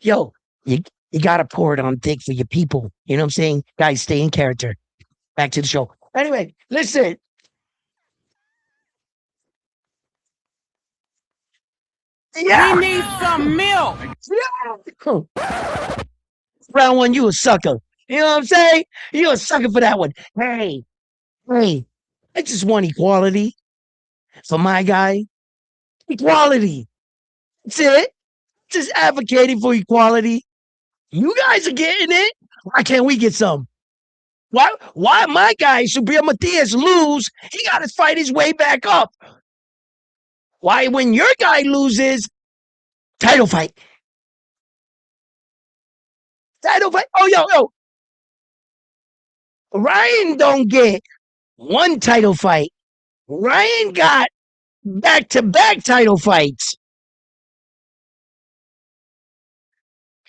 Yo, you gotta pour it on thick for your people. You know what I'm saying? Guys, stay in character. Back to the show. Anyway, listen. Yeah. We need some milk. Yeah. Round one, you a sucker. You know what I'm saying? You a sucker for that one. Hey, I just want equality for my guy. Equality. That's it. Just advocating for equality. You guys are getting it. Why can't we get some? Why my guy, Subriel Matias, lose? He got to fight his way back up. Why, when your guy loses, title fight. Title fight. Oh, yo. Ryan don't get one title fight. Ryan got back-to-back title fights.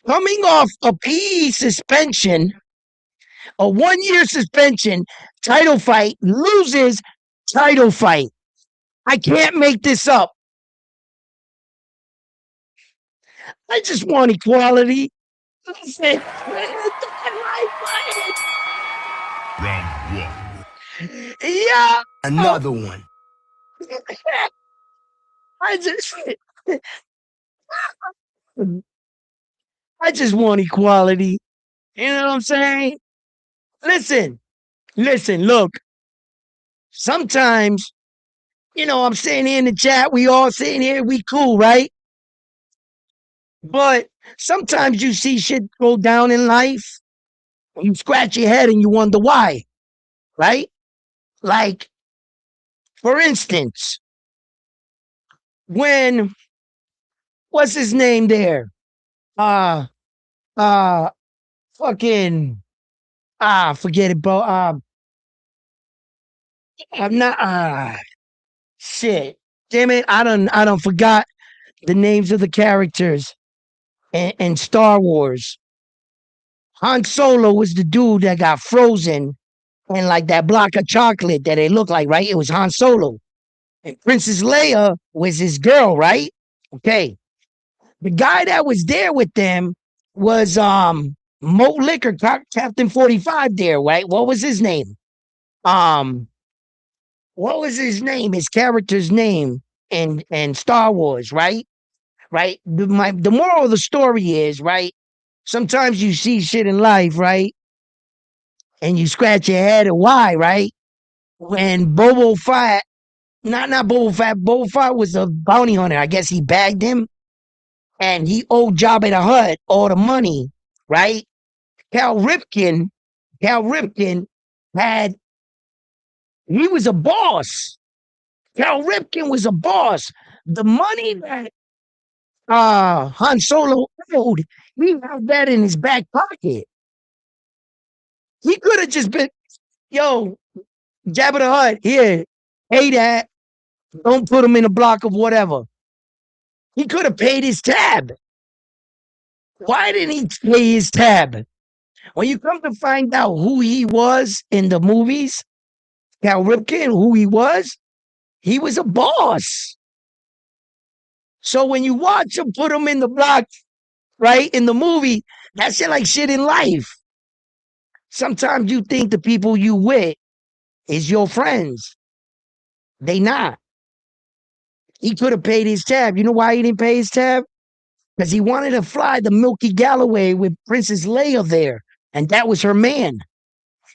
Coming off a PE suspension, a 1-year suspension, title fight, loses, title fight. I can't make this up. I just want equality. Listen. Round one. Yeah. Another one. I just want equality. You know what I'm saying? Listen, look. Sometimes, I'm sitting here in the chat, we all sitting here, we cool, right? But sometimes you see shit go down in life, and you scratch your head and you wonder why, right? Like, for instance, when, what's his name there? Forget it, bro. I'm not, shit. Damn it, I don't forgot the names of the characters in Star Wars. Han Solo was the dude that got frozen and like that block of chocolate that it looked like, right? It was Han Solo. And Princess Leia was his girl, right? Okay. The guy that was there with them was Mo Liquor, Captain 45 there, right? What was his name? What was his name? His character's name. in Star Wars, right? Right. The moral of the story is, right? Sometimes you see shit in life, right? And you scratch your head and why, right? When Bobo Fett, not Bobo Fett, Bobo Fett was a bounty hunter. I guess he bagged him and he owed Jabba the Hutt all the money, right? Cal Ripken, Cal Ripken had, he was a boss. Cal Ripken was a boss. The money that Han Solo owed, he had that in his back pocket. He could have just been, yo, Jabba the Hutt, here, pay that. Don't put him in a block of whatever. He could have paid his tab. Why didn't he pay his tab? When you come to find out who he was in the movies, Cal Ripken, who he was a boss. So when you watch him put him in the block, right, in the movie, that shit like shit in life. Sometimes you think the people you with is your friends. They not. He could have paid his tab. You know why he didn't pay his tab? Because he wanted to fly the Milky Galloway with Princess Leia there. And that was her man.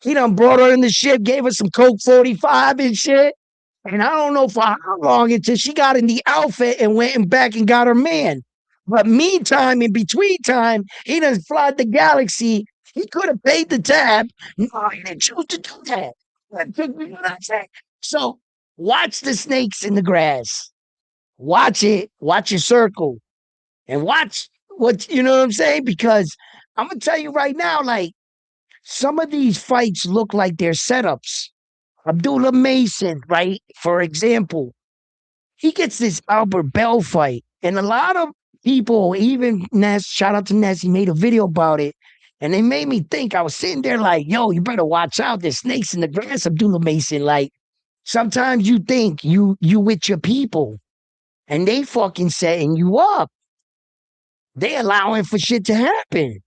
He done brought her in the ship, gave her some Coke 45 and shit. And I don't know for how long until she got in the outfit and went and back and got her man. But meantime, in between time, he done fly the galaxy. He could have paid the tab. No, he didn't choose to do that. You know what I'm saying? So watch the snakes in the grass. Watch it. Watch your circle. And watch what, you know what I'm saying? Because I'm going to tell you right now, like, some of these fights look like they're setups. Abdullah Mason, right? For example, he gets this Albert Bell fight. And a lot of people, even Ness, shout out to Ness, he made a video about it. And they made me think. I was sitting there like, yo, you better watch out. There's snakes in the grass, Abdullah Mason. Like, sometimes you think you with your people and they fucking setting you up. They allowing for shit to happen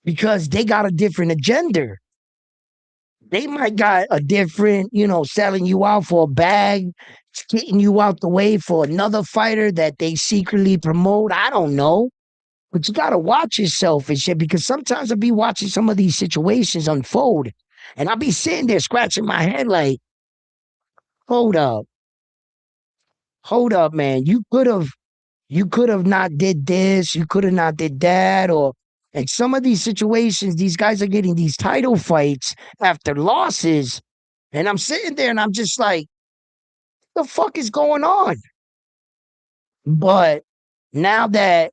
because they got a different agenda. They might got a different, selling you out for a bag, getting you out the way for another fighter that they secretly promote. I don't know. But you got to watch yourself and shit because sometimes I'll be watching some of these situations unfold and I'll be sitting there scratching my head like, hold up. Hold up, man. You could have not did this, you could have not did that, or in some of these situations, these guys are getting these title fights after losses, and I'm sitting there and I'm just like, the fuck is going on? But now that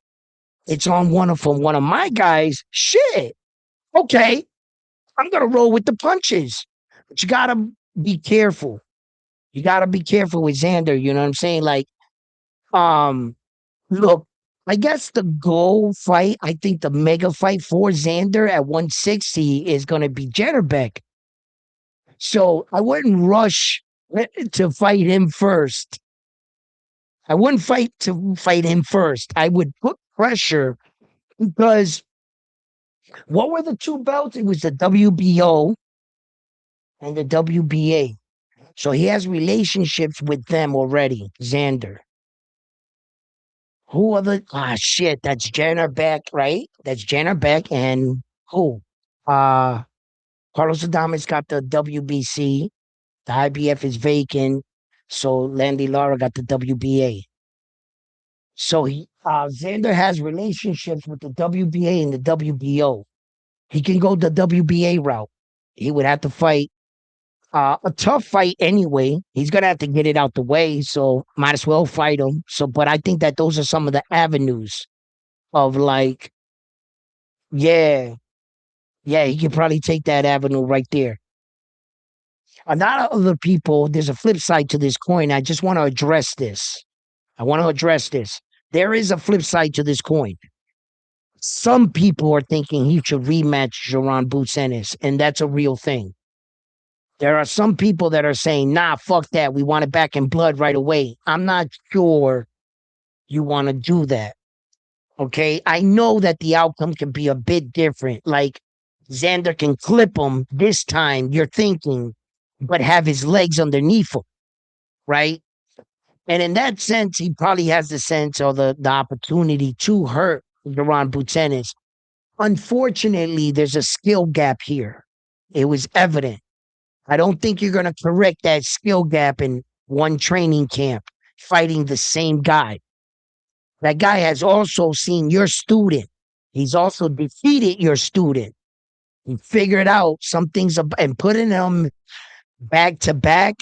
it's on from one of my guys, shit, okay, I'm gonna roll with the punches. But you gotta be careful. You gotta be careful with Xander, you know what I'm saying? Like, um, look, I guess the goal fight, I think the mega fight for Xander at 160 is going to be Jennerbeck. So I wouldn't rush to fight him first. I wouldn't fight to fight him first. I would put pressure because what were the two belts? It was the WBO and the WBA. So he has relationships with them already, Xander. Who are the shit? That's Jenner Beck, right? That's Jenner Beck and who? Uh Carlos Adames got the WBC. The IBF is vacant. So Landy Lara got the WBA. So Xander has relationships with the WBA and the WBO. He can go the WBA route. He would have to fight a tough fight anyway. He's gonna have to get it out the way, so might as well fight him. So, but I think that those are some of the avenues of like, yeah, yeah, he could probably take that avenue right there. A lot of other people, there's a flip side to this coin. I just want to address this. I want to address this. There is a flip side to this coin. Some people are thinking he should rematch Jaron Boots Ennis, and that's a real thing. There are some people that are saying, nah, fuck that. We want it back in blood right away. I'm not sure you want to do that. Okay. I know that the outcome can be a bit different. Like Xander can clip him this time, you're thinking, but have his legs underneath him. Right. And in that sense, he probably has the sense or the opportunity to hurt Duran Butenis. Unfortunately, there's a skill gap here. It was evident. I don't think you're going to correct that skill gap in one training camp fighting the same guy. That guy has also seen your student. He's also defeated your student. He figured out some things and putting them back to back,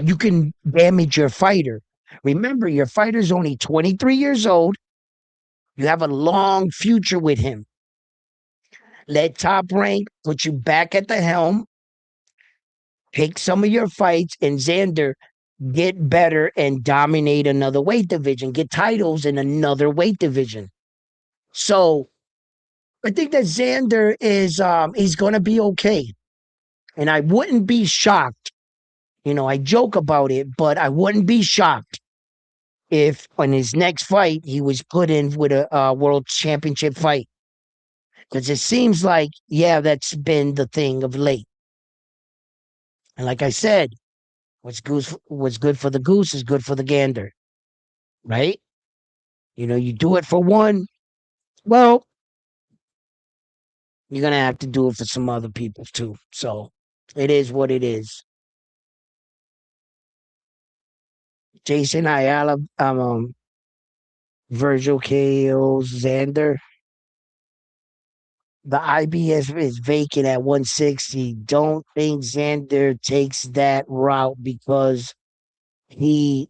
you can damage your fighter. Remember, your fighter's only 23 years old. You have a long future with him. Let Top Rank put you back at the helm, pick some of your fights, and Xander get better and dominate another weight division, get titles in another weight division. So I think that Xander is he's gonna be okay. And I wouldn't be shocked. I joke about it, but I wouldn't be shocked if on his next fight he was put in with a world championship fight. Because it seems like, yeah, that's been the thing of late. And like I said, what's good for the goose is good for the gander, right? You do it for one, well, you're gonna have to do it for some other people too. So it is what it is. Jason Ayala, Virgil KO's Xander. The IBS is vacant at 160. Don't think Xander takes that route because he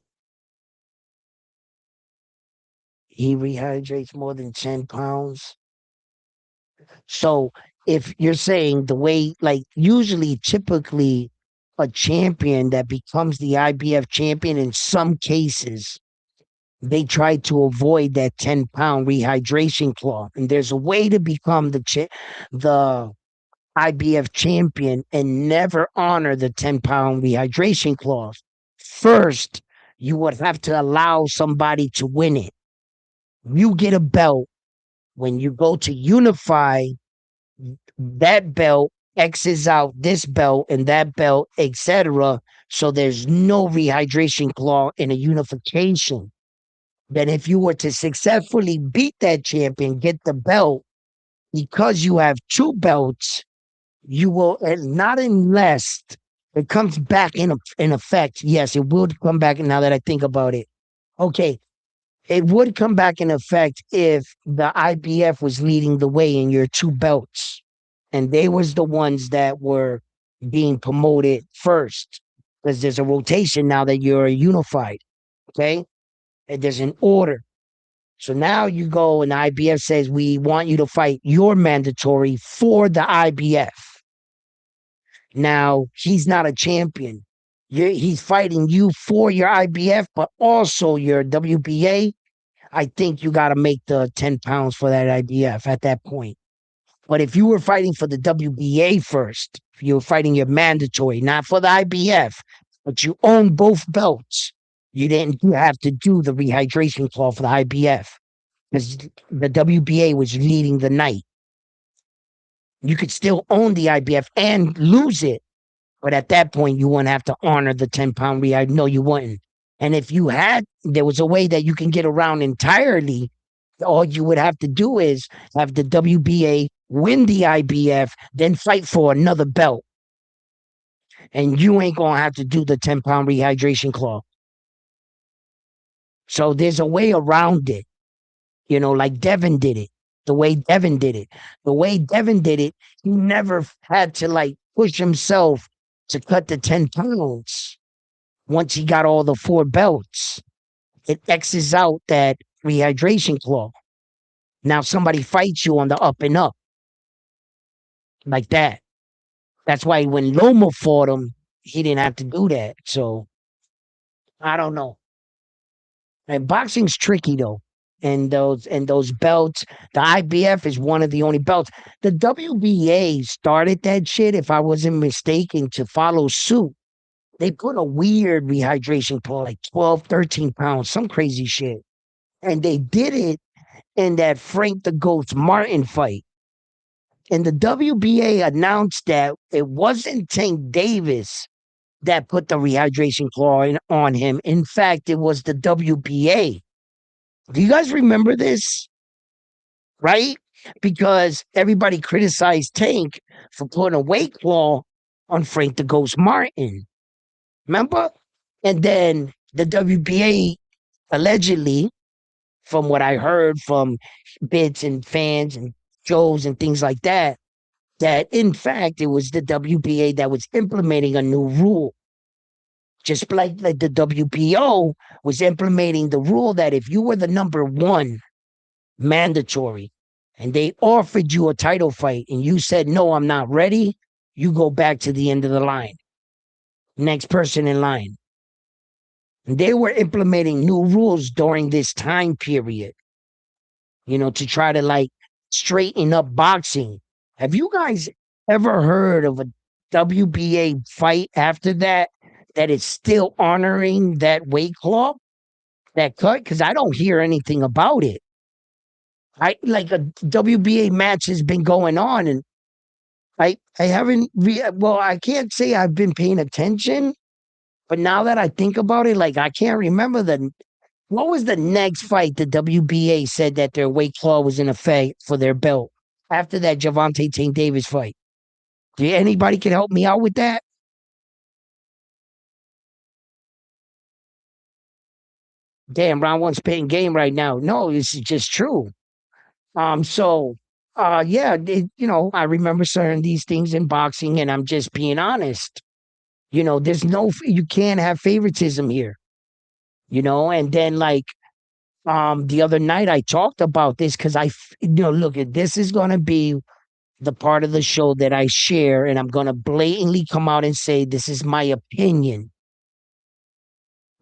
he rehydrates more than 10 pounds. So if you're saying the way, like usually, typically, a champion that becomes the IBF champion in some cases, they try to avoid that 10-pound rehydration clause. And there's a way to become the IBF champion and never honor the 10-pound rehydration clause. First, you would have to allow somebody to win it. You get a belt. When you go to unify, that belt X's out this belt and that belt, etc. So there's no rehydration clause in a unification. Then if you were to successfully beat that champion, get the belt, because you have two belts, you will, and not unless it comes back in effect. Yes, it would come back now that I think about it. Okay, it would come back in effect if the IBF was leading the way in your two belts. And they was the ones that were being promoted first. Because there's a rotation now that you're unified. Okay? And there's an order. So now you go and the IBF says, we want you to fight your mandatory for the IBF. Now, he's not a champion. He's fighting you for your IBF, but also your WBA. I think you got to make the 10 pounds for that IBF at that point. But if you were fighting for the WBA first, if you were fighting your mandatory, not for the IBF, but you own both belts, you didn't have to do the rehydration clause for the IBF because the WBA was leading the night. You could still own the IBF and lose it. But at that point, you wouldn't have to honor the 10-pound rehyd. No, you wouldn't. And if you had, there was a way that you can get around entirely. All you would have to do is have the WBA win the IBF, then fight for another belt. And you ain't going to have to do the 10-pound rehydration clause. So there's a way around it, like Devin did it. The way Devin did it. The way Devin did it, he never had to push himself to cut the 10 pounds once he got all the four belts. It X's out that rehydration clause. Now somebody fights you on the up and up. Like that. That's why when Loma fought him, he didn't have to do that. So I don't know. And boxing's tricky though. And those belts, the IBF is one of the only belts. The WBA started that shit, if I wasn't mistaken, to follow suit. They put a weird rehydration clause, like 12, 13 pounds, some crazy shit. And they did it in that Frank the Ghost Martin fight. And the WBA announced that it wasn't Tank Davis that put the rehydration clause on him. In fact, it was the WBA. Do you guys remember this? Right? Because everybody criticized Tank for putting a weight claw on Frank the Ghost Martin. Remember? And then the WBA allegedly, from what I heard from bits and fans and shows and things like that, that in fact it was the WBA that was implementing a new rule. Just like the WBO was implementing the rule that if you were the number one mandatory and they offered you a title fight and you said, no, I'm not ready, you go back to the end of the line. Next person in line. And they were implementing new rules during this time period, to try to like straighten up boxing. Have you guys ever heard of a WBA fight after that is still honoring that weight claw, that cut? Because I don't hear anything about it. I like a WBA match has been going on, and I haven't. Well, I can't say I've been paying attention, but now that I think about it, like I can't remember what was the next fight the WBA said that their weight claw was in effect for their belt after that Javante Tank Davis fight. Do anybody can help me out with that? Damn, round one spitting game right now. No, this is just true. So yeah, I remember certain these things in boxing, and I'm just being honest. There's you can't have favoritism here, and then like the other night I talked about this because look, this is gonna be the part of the show that I share, and I'm gonna blatantly come out and say this is my opinion.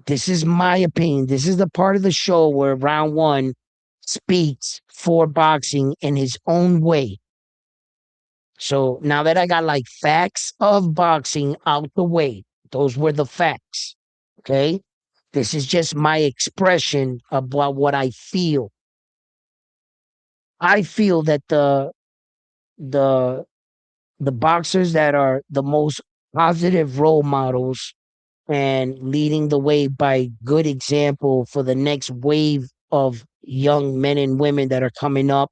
This is my opinion. This is the part of the show where round one speaks for boxing in his own way. So now that I got like facts of boxing out the way, those were the facts. Okay. This is just my expression about what I feel. I feel that the the boxers that are the most positive role models and leading the way by good example for the next wave of young men and women that are coming up,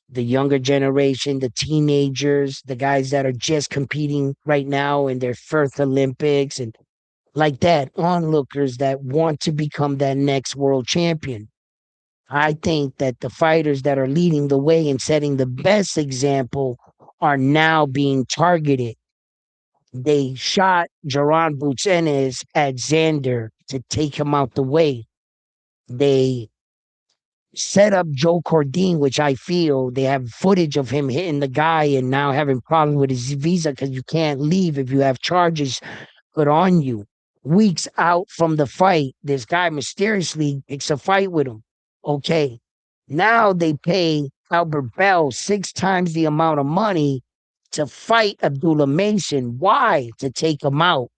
the younger generation, the teenagers, the guys that are just competing right now in their first Olympics and like that, onlookers that want to become that next world champion. I think that the fighters that are leading the way and setting the best example are now being targeted. They shot Jaron Buchanes at Xander to take him out the way. They set up Joe Cordine, which I feel they have footage of him hitting the guy and now having problems with his visa because you can't leave if you have charges put on you. Weeks out from the fight, this guy mysteriously picks a fight with him. Okay. Now they pay Albert Bell 6 times the amount of money to fight Abdullah Mason. Why? To take him out.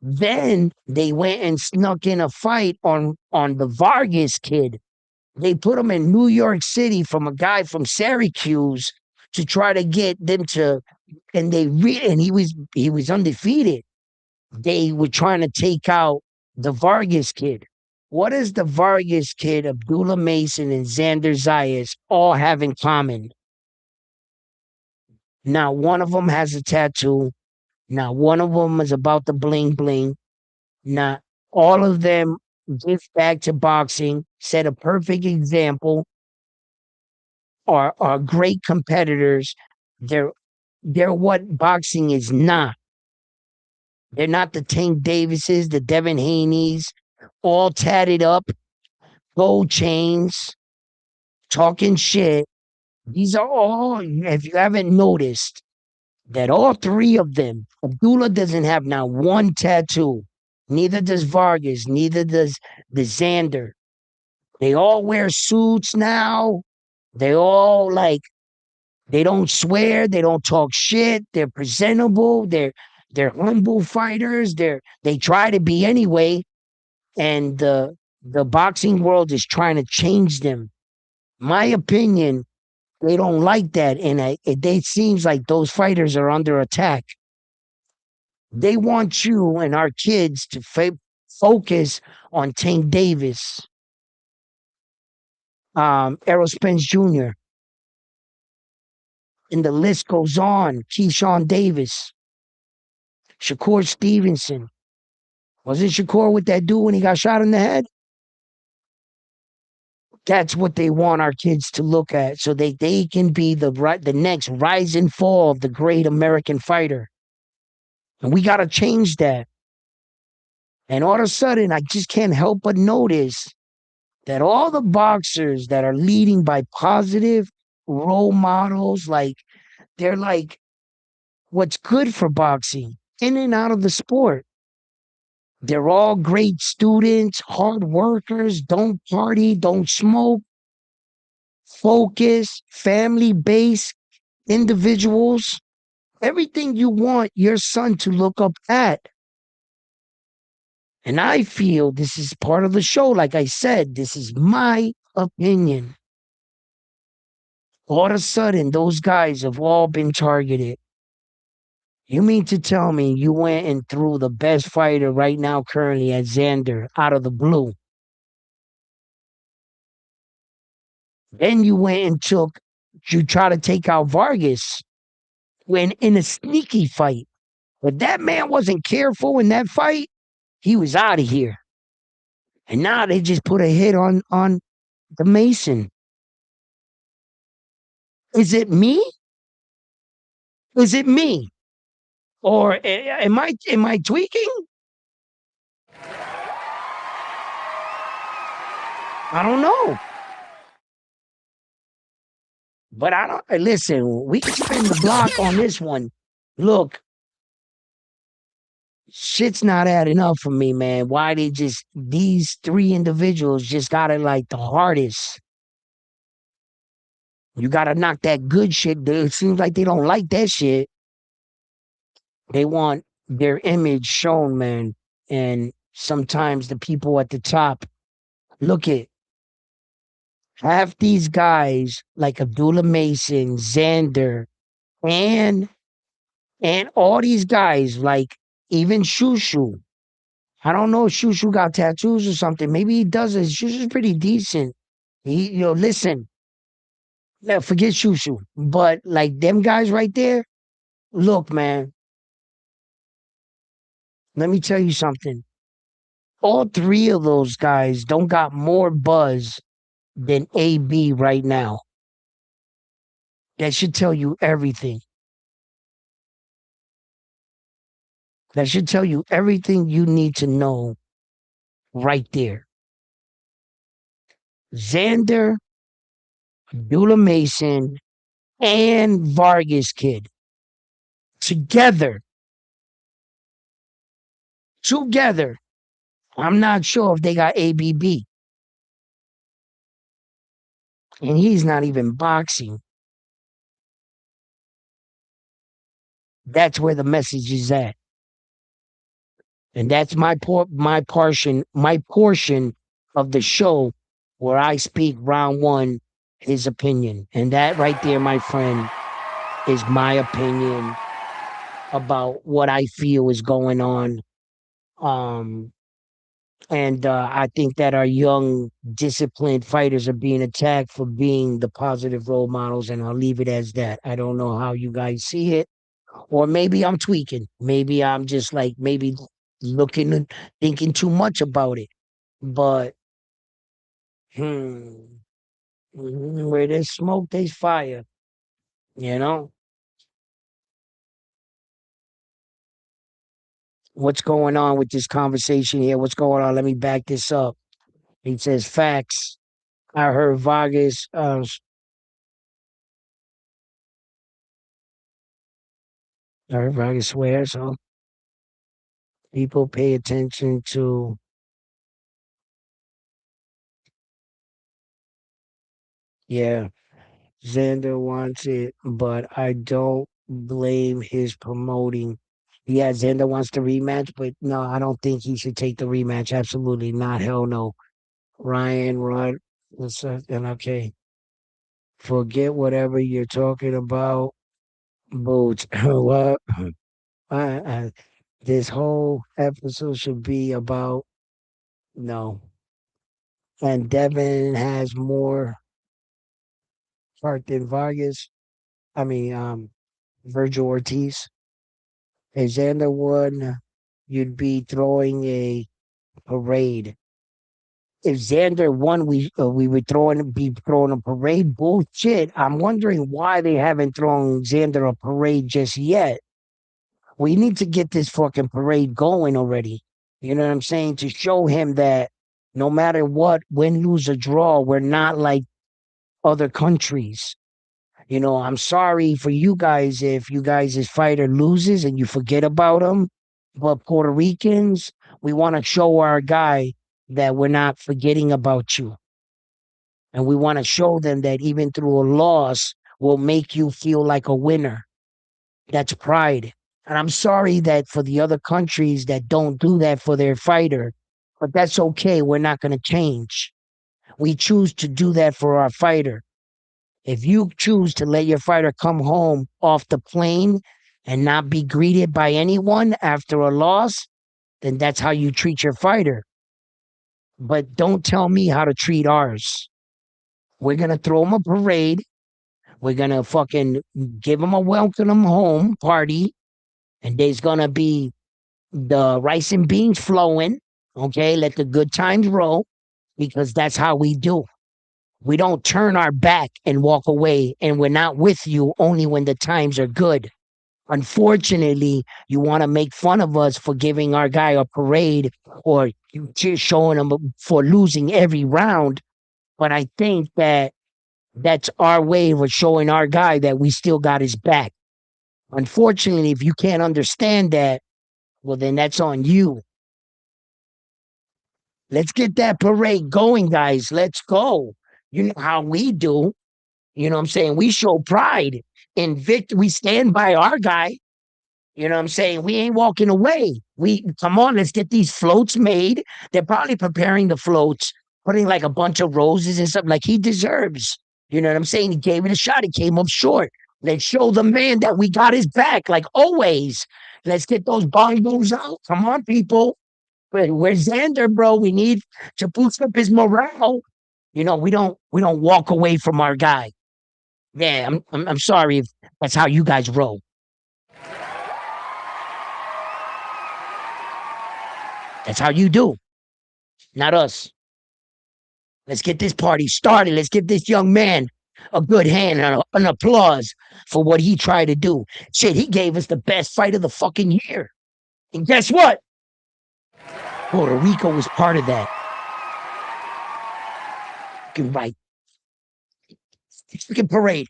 Then they went and snuck in a fight on the Vargas kid. They put him in New York City from a guy from Syracuse to try to get them to, and and he was undefeated. They were trying to take out the Vargas kid. What does the Vargas kid, Abdullah Mason, and Xander Zayas all have in common? Now, one of them has a tattoo. Now, one of them is about the bling bling. Now, all of them give back to boxing, set a perfect example, are great competitors. They're what boxing is not. They're not the Tank Davises, the Devin Haney's, all tatted up, gold chains, talking shit. These are all, if you haven't noticed, that all three of them, Abdullah doesn't have now one tattoo. Neither does Vargas, neither does the Xander. They all wear suits now. They all they don't swear, they don't talk shit, they're presentable, they're humble fighters, they try to be anyway. And the boxing world is trying to change them. My opinion, they don't like that, and it seems like those fighters are under attack. They want you and our kids to focus on Tank Davis, Errol Spence Jr., and the list goes on. Keyshawn Davis, Shakur Stevenson. Wasn't Shakur with that dude when he got shot in the head? That's what they want our kids to look at so they can be the next rise and fall of the great American fighter. And we got to change that. And all of a sudden, I just can't help but notice that all the boxers that are leading by positive role models, like they're like what's good for boxing in and out of the sport. They're all great students, hard workers, don't party, don't smoke, focus, family based individuals. Everything you want your son to look up at. And I feel this is part of the show. Like I said, this is my opinion. All of a sudden, those guys have all been targeted. You mean to tell me you went and threw the best fighter right now currently at Xander out of the blue? Then you went and you try to take out Vargas when in a sneaky fight. But that man wasn't careful in that fight. He was out of here. And now they just put a hit on the Mason. Is it me? Is it me? Or am I tweaking? I don't know. But I don't listen, we can spin the block on this one. Look, shit's not adding up for me, man. Why these three individuals just got it like the hardest. You gotta knock that good shit. It seems like they don't like that shit. They want their image shown, man. And sometimes the people at the top look at half these guys like Abdullah Mason, Xander, and all these guys, like even Shushu. I don't know if Shushu got tattoos or something. Maybe he doesn't. Shushu's pretty decent. Listen, forget Shushu. But like them guys right there, look, man, let me tell you something. All three of those guys don't got more buzz than AB right now. That should tell you everything. That should tell you everything you need to know right there. Xander, Abdullah Mason, and Vargas Kid together. Together. I'm not sure if they got ABB. And he's not even boxing. That's where the message is at. And that's my portion of the show where I speak round one, his opinion. And that right there, my friend, is my opinion about what I feel is going on. Um, and I think that our young, disciplined fighters are being attacked for being the positive role models, and I'll leave it as that. I don't know how you guys see it, or maybe I'm tweaking. Maybe I'm just like maybe looking and thinking too much about it. But hmm, where there's smoke, there's fire. You know what's going on with this conversation here? What's going on? Let me back this up. He says facts. I heard Vargas. I heard Vargas swear. So people pay attention to. Yeah, Xander wants it, but I don't blame his promoting. Yeah, Xander wants the rematch, but no, I don't think he should take the rematch. Absolutely not. Hell no. Ryan, Rod, and okay. Forget whatever you're talking about. Boots. What? Uh, uh, This whole episode should be about no. And Devin has more heart than Vargas. I mean, Virgil Ortiz. If Xander won, you'd be throwing a parade. If Xander won, we would be throwing a parade. Bullshit. I'm wondering why they haven't thrown Xander a parade just yet. We need to get this fucking parade going already. You know what I'm saying? To show him that no matter what, win, lose, or draw, we're not like other countries. You know, I'm sorry for you guys if you guys' fighter loses and you forget about him. But Puerto Ricans, we want to show our guy that we're not forgetting about you. And we want to show them that even through a loss will make you feel like a winner. That's pride. And I'm sorry that for the other countries that don't do that for their fighter, but that's okay. We're not going to change. We choose to do that for our fighter. If you choose to let your fighter come home off the plane and not be greeted by anyone after a loss, then that's how you treat your fighter. But don't tell me how to treat ours. We're going to throw him a parade. We're going to fucking give him a welcome home party. And there's going to be the rice and beans flowing. Okay. Let the good times roll because that's how we do. We don't turn our back and walk away, and we're not with you only when the times are good. Unfortunately, you want to make fun of us for giving our guy a parade or showing him for losing every round. But I think that that's our way of showing our guy that we still got his back. Unfortunately, if you can't understand that, well, then that's on you. Let's get that parade going, guys. Let's go. You know how we do. You know what I'm saying? We show pride in victory. We stand by our guy. You know what I'm saying? We ain't walking away. We come on, let's get these floats made. They're probably preparing the floats, putting like a bunch of roses and stuff like he deserves. You know what I'm saying? He gave it a shot. He came up short. Let's show the man that we got his back, like always. Let's get those bongos out. Come on, people. Where's Xander, bro? We need to boost up his morale. You know, we don't walk away from our guy. Yeah, I'm sorry if that's how you guys roll. That's how you do, not us. Let's get this party started. Let's give this young man a good hand and an applause for what he tried to do. Shit, he gave us the best fight of the fucking year. And guess what? Puerto Rico was part of that. Fucking right. Fucking parade.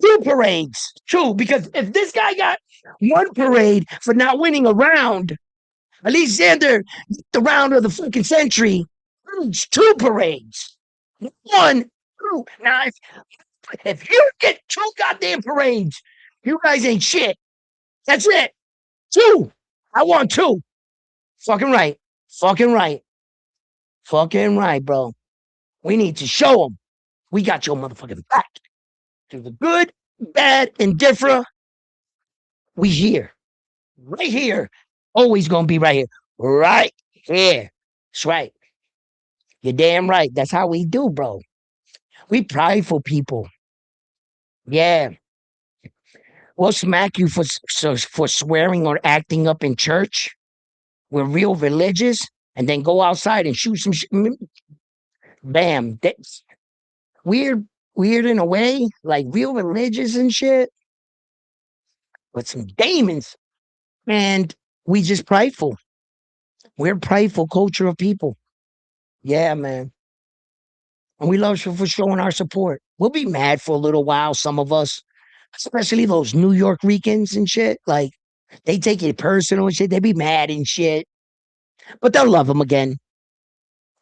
Two parades. True, because if this guy got one parade for not winning a round, at least Xander, the round of the fucking century, it's two parades. One, two. Now, if you get two goddamn parades, you guys ain't shit. That's it. Two. I want two. Fucking right. Fucking right. Fucking right, bro. We need to show them we got your motherfucking back. Through the good, bad, and different, we here. Right here. Always gonna be right here. Right here. That's right. You're damn right. That's how we do, bro. We prideful people. Yeah. We'll smack you for swearing or acting up in church. We're real religious, and then go outside and shoot some. Bam. That's weird. Weird in a way, like real religious and shit, but some demons. And we just prideful. We're prideful culture of people. Yeah, man. And we love you for showing our support. We'll be mad for a little while, some of us, especially those New York Ricans and shit. Like, they take it personal and shit. They be mad and shit, but they'll love them again.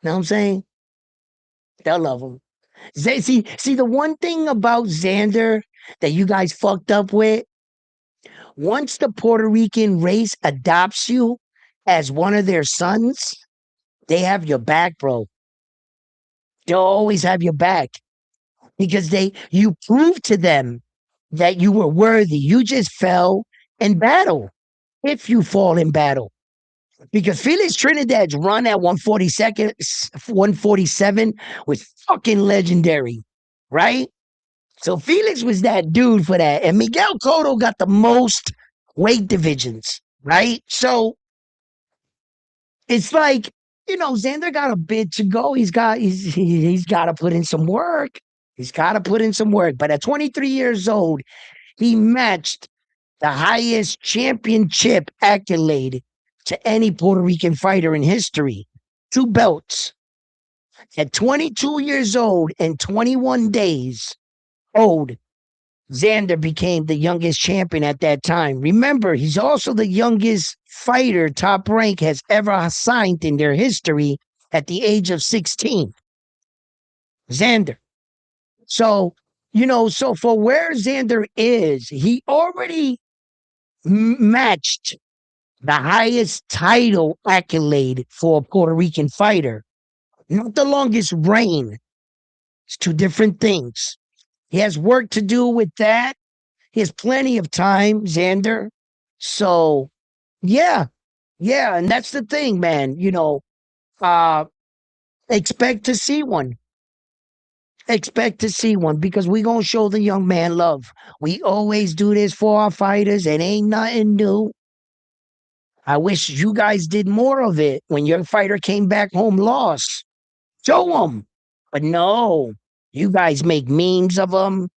Know what I'm saying? They'll love them. See, the one thing about Xander that you guys fucked up with, once the Puerto Rican race adopts you as one of their sons, they have your back, bro. They'll always have your back because you proved to them that you were worthy. You just fell in battle. if you fall in battle. Because Felix Trinidad's run at 142nd, 147 was fucking legendary, right? So Felix was that dude for that. And Miguel Cotto got the most weight divisions, right? So it's like, Xander got a bit to go. He's got to put in some work. He's got to put in some work. But at 23 years old, he matched the highest championship accolade to any Puerto Rican fighter in history. 2 belts. At 22 years old and 21 days old, Xander became the youngest champion at that time. Remember, he's also the youngest fighter Top Rank has ever signed in their history at the age of 16. Xander. So, so for where Xander is, he already matched the highest title accolade for a Puerto Rican fighter. Not the longest reign. It's two different things. He has work to do with that. He has plenty of time, Xander. So, yeah, yeah, and that's the thing, man. Uh, expect to see one. Expect to see one because we gonna show the young man love. We always do this for our fighters. It ain't nothing new. I wish you guys did more of it when your fighter came back home lost. Show them. But no, you guys make memes of them.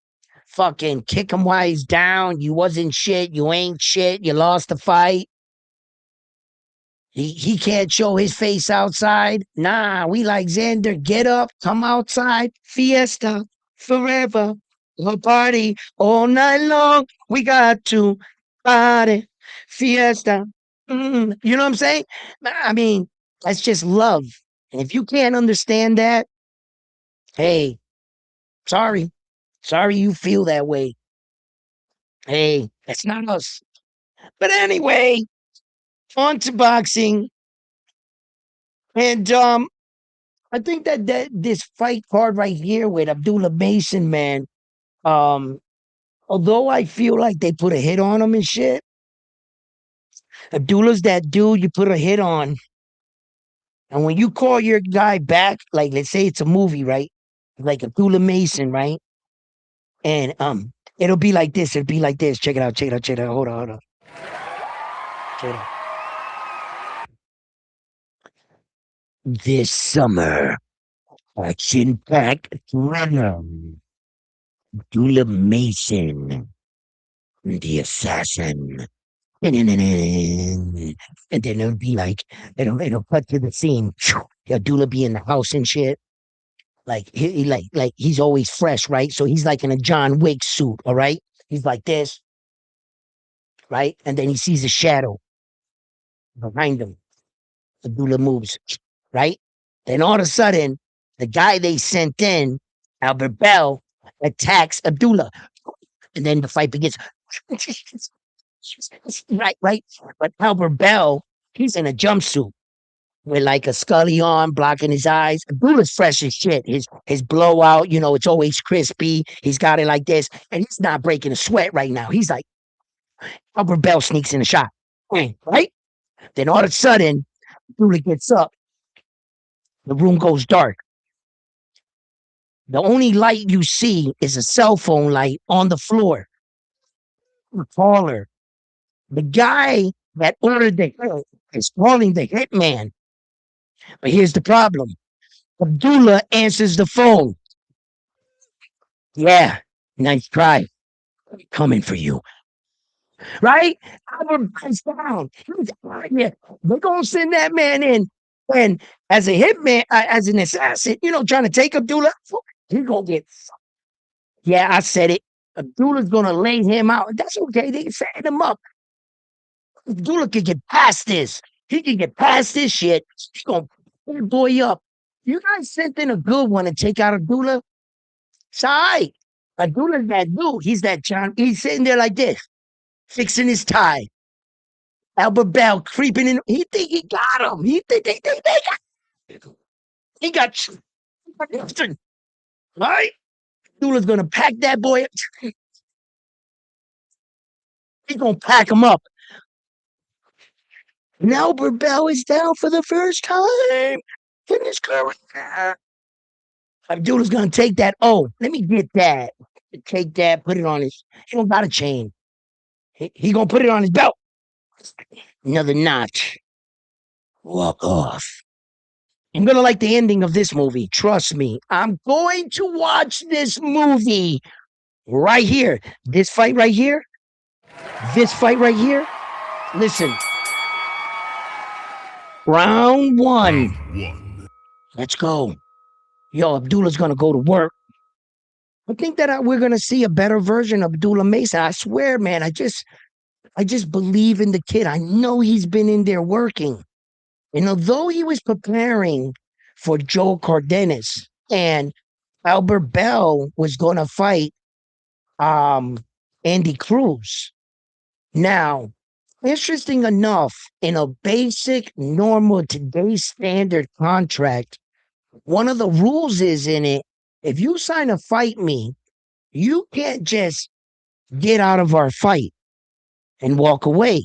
Fucking kick him while he's down. You wasn't shit. You ain't shit. You lost the fight. He can't show his face outside. Nah, we like Xander. Get up, come outside. Fiesta forever. A party all night long. We got to party. Fiesta. You know what I'm saying? I mean, that's just love. And if you can't understand that, hey, sorry. Sorry you feel that way. Hey, that's not us. But anyway, on to boxing. And I think that this fight card right here with Abdullah Mason, man, um, although I feel like they put a hit on him and shit, Abdullah's that dude you put a hit on. And when you call your guy back, like let's say it's a movie, right? Like Abdullah Mason, right? And it'll be like this. It'll be like this. Check it out. Check it out. Check it out. Hold on. Hold on. Check it out. This summer, action-packed thriller. Abdullah Mason, the assassin. And then it'll be like, it'll cut to the scene. Abdullah be in the house and shit. Like he like he's always fresh, right? So he's like in a John Wick suit, all right? He's like this, right? And then he sees a shadow behind him. Abdullah moves, right? Then all of a sudden, the guy they sent in, Albert Bell, attacks Abdullah. And then the fight begins. Right. But Albert Bell, he's in a jumpsuit with like a scully on, blocking his eyes. Abdullah's fresh as shit. His blowout, it's always crispy. He's got it like this, and he's not breaking a sweat right now. He's like, Albert Bell sneaks in a shot. Right? Then all of a sudden, Abdullah gets up. The room goes dark. The only light you see is a cell phone light on the floor. Caller. The guy that ordered the hit is calling the hitman. But here's the problem. Abdullah answers the phone. Yeah, nice try. Coming for you. Right? Albert comes down. He's out here. They're going to send that man in. And as a hitman, as an assassin, trying to take Abdullah, he's going to get. Yeah, I said it. Abdullah's going to lay him out. That's okay. They can set him up. Abdullah can get past this. He can get past this shit. He's going to pull the boy up. You guys sent in a good one to take out Abdullah? It's all right. Abdullah's that dude. He's that John. He's sitting there like this, fixing his tie. Albert Bell creeping in. He think he got him. He think they got. He got. Right? Abdullah's gonna pack that boy up. He's gonna pack him up. And Albert Bell is down for the first time in his career. Abdullah's gonna take that. Oh, let me get that. Take that, put it on his. He don't got a chain. He gonna put it on his belt. Another notch. Walk off. I'm gonna like the ending of this movie. Trust me. I'm going to watch this movie right here. This fight right here. This fight right here. Listen. Round one. Round one. Let's go. Yo, Abdullah's gonna go to work. I think that we're gonna see a better version of Abdullah Mason. I swear, man. I just believe in the kid. I know he's been in there working. And although he was preparing for Joe Cardenas and Albert Bell was going to fight Andy Cruz. Now, interesting enough, in a basic, normal, today's standard contract, one of the rules is in it, if you sign a fight me, you can't just get out of our fight and walk away.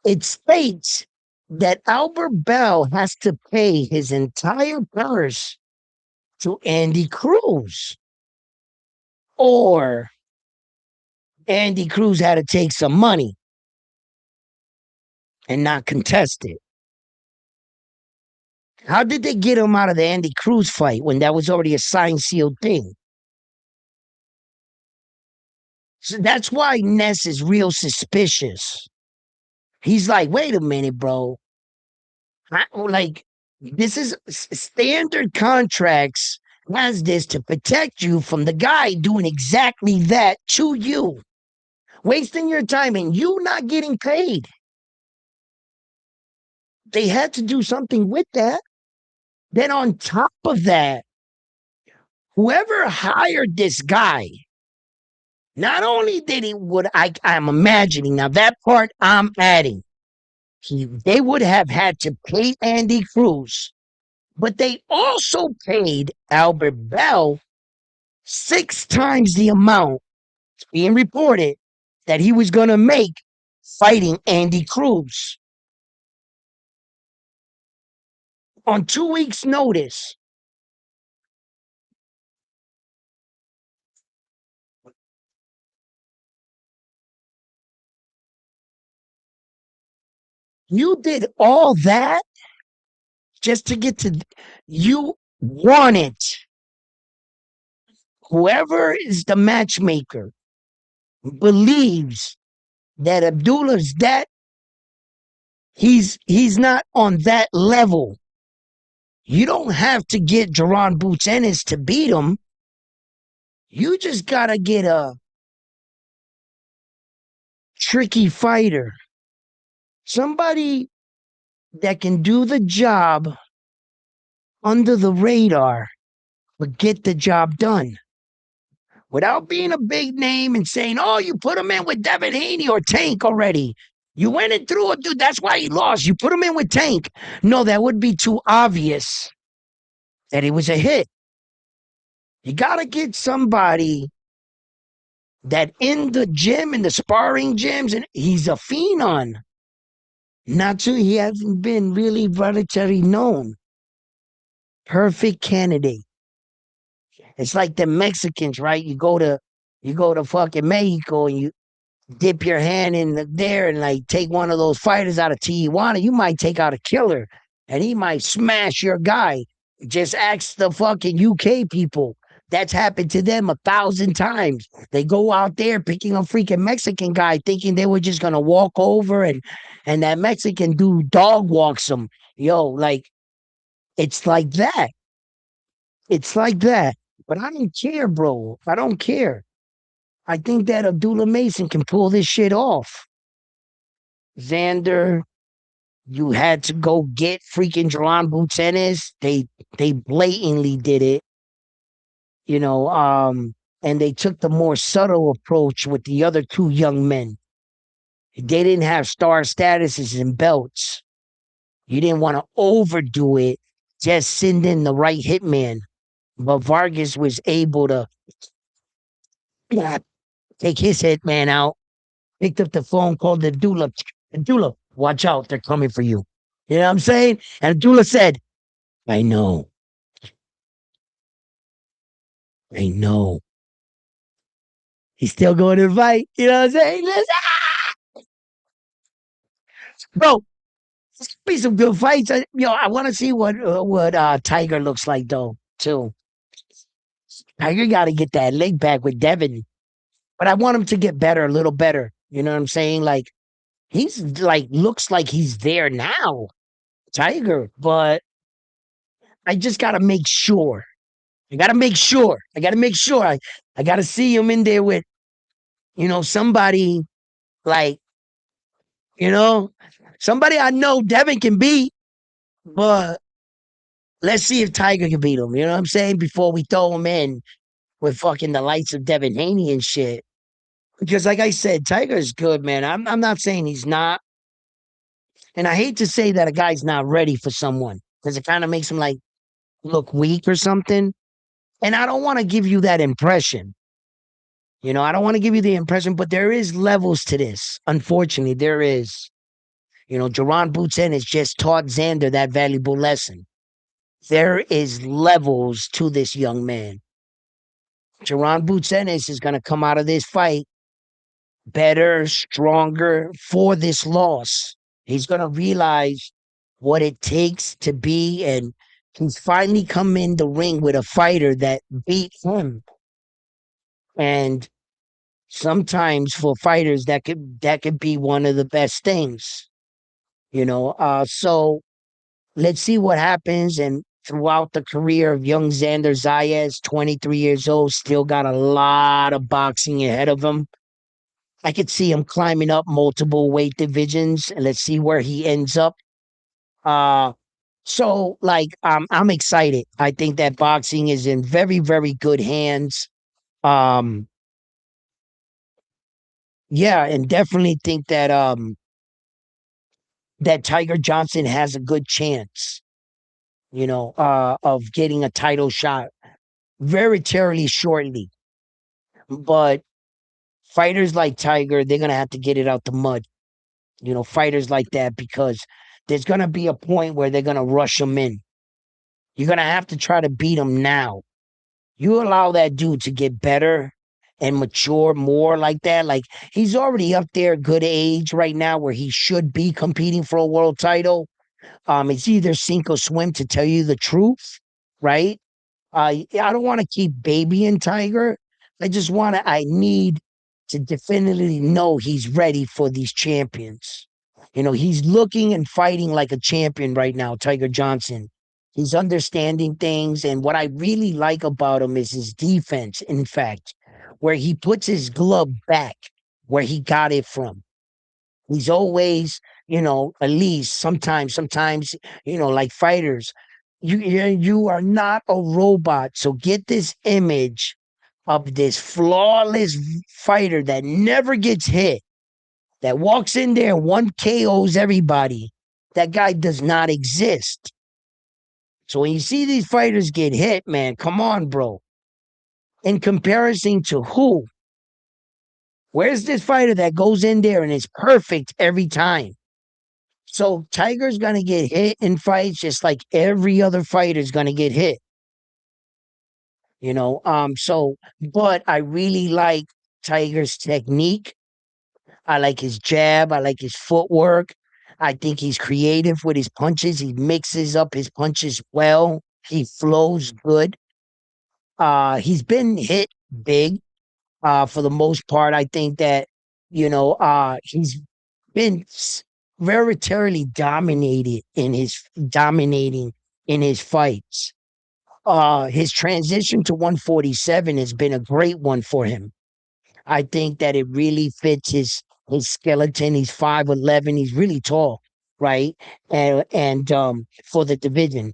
It states that Albert Bell has to pay his entire purse to Andy Cruz, or Andy Cruz had to take some money and not contest it. How did they get him out of the Andy Cruz fight when that was already a signed, sealed thing? So that's why Ness is real suspicious. He's like, wait a minute, bro. Like, this is standard contracts has this to protect you from the guy doing exactly that to you, wasting your time and you not getting paid. They had to do something with that. Then on top of that, whoever hired this guy, not only did he I'm imagining now that part I'm adding, they would have had to pay Andy Cruz, but they also paid Albert Bell 6 times the amount being reported that he was going to make fighting Andy Cruz. On 2 weeks' notice. You did all that just to get to, you want it. Whoever is the matchmaker believes that Abdullah's that he's not on that level. You don't have to get Jaron Boots Ennis to beat him. You just gotta get a tricky fighter. Somebody that can do the job under the radar, but get the job done. Without being a big name and saying, oh, you put him in with Devin Haney or Tank already. You went and threw a dude. That's why he lost. You put him in with Tank. No, that would be too obvious that it was a hit. You got to get somebody that in the gym, in the sparring gyms, and he's a fiend on. Not so he hasn't been really voluntarily known. Perfect candidate. It's like the Mexicans, right? You go to fucking Mexico and you dip your hand in there and like take one of those fighters out of Tijuana. You might take out a killer and he might smash your guy. Just ask the fucking UK people. That's happened to them 1,000 times. They go out there picking a freaking Mexican guy thinking they were just gonna walk over and that Mexican dude dog walks them. Yo, like, it's like that. It's like that. But I don't care, bro. I don't care. I think that Abdullah Mason can pull this shit off. Xander, you had to go get freaking Jaron Boots Ennis. They blatantly did it. You know, and they took the more subtle approach with the other 2 young men. They didn't have star statuses and belts. You didn't want to overdo it. Just send in the right hitman. But Vargas was able to take his hitman out, picked up the phone, called Abdullah. Abdullah, Watch out, they're coming for you. You know what I'm saying? And Abdullah said, I know. I know. He's still going to the fight. You know what I'm saying? Listen, bro, it's gonna be some good fights. I want to see what Tiger looks like though, too. Tiger got to get that leg back with Devin, but I want him to get better, a little better. You know what I'm saying? Like he's like looks like he's there now, Tiger, but I just got to make sure. I got to make sure. I got to make sure. I got to see him in there with somebody like you know somebody I know Devin can beat, but let's see if Tiger can beat him. You know what I'm saying? Before we throw him in with fucking the lights of Devin Haney and shit. Because like I said, Tiger's good, man. I'm not saying he's not. And I hate to say that a guy's not ready for someone because it kind of makes him like look weak or something. And I don't want to give you that impression. I don't want to give you the impression, but there is levels to this. Unfortunately, there is. Jerron Boutsen has just taught Xander that valuable lesson. There is levels to this young man. Jerron Boutsen is going to come out of this fight better, stronger for this loss. He's going to realize what it takes to be, and he's finally come in the ring with a fighter that beat him. And sometimes for fighters that could be one of the best things, so let's see what happens. And throughout the career of young Xander Zayas, 23 years old, still got a lot of boxing ahead of him. I could see him climbing up multiple weight divisions, and let's see where he ends up. Uh so like I'm excited. I think that boxing is in very, very good hands. Um yeah, and definitely think that Tiger Johnson has a good chance, of getting a title shot very terribly shortly. But fighters like Tiger, they're gonna have to get it out the mud. Fighters like that, because there's gonna be a point where they're gonna rush him in. You're gonna have to try to beat him now. You allow that dude to get better and mature more like that. Like he's already up there, good age right now, where he should be competing for a world title. It's either sink or swim, to tell you the truth, right? I don't want to keep babying Tiger. I need to definitively know he's ready for these champions. He's looking and fighting like a champion right now, Tiger Johnson. He's understanding things. And what I really like about him is his defense, in fact, where he puts his glove back where he got it from. He's always, at least sometimes, like fighters, you are not a robot. So get this image of this flawless fighter that never gets hit, that walks in there, one KOs everybody. That guy does not exist. So when you see these fighters get hit, man, come on, bro. In comparison to who? Where's this fighter that goes in there and is perfect every time? So Tiger's gonna get hit in fights just like every other fighter's gonna get hit. But I really like Tiger's technique. I like his jab, I like his footwork. I think he's creative with his punches. He mixes up his punches well. He flows good. He's been hit big. For the most part, I think that, he's been very terribly dominating in his fights. His transition to 147 has been a great one for him. I think that it really fits his skeleton. He's 5'11". He's really tall, right? And for the division,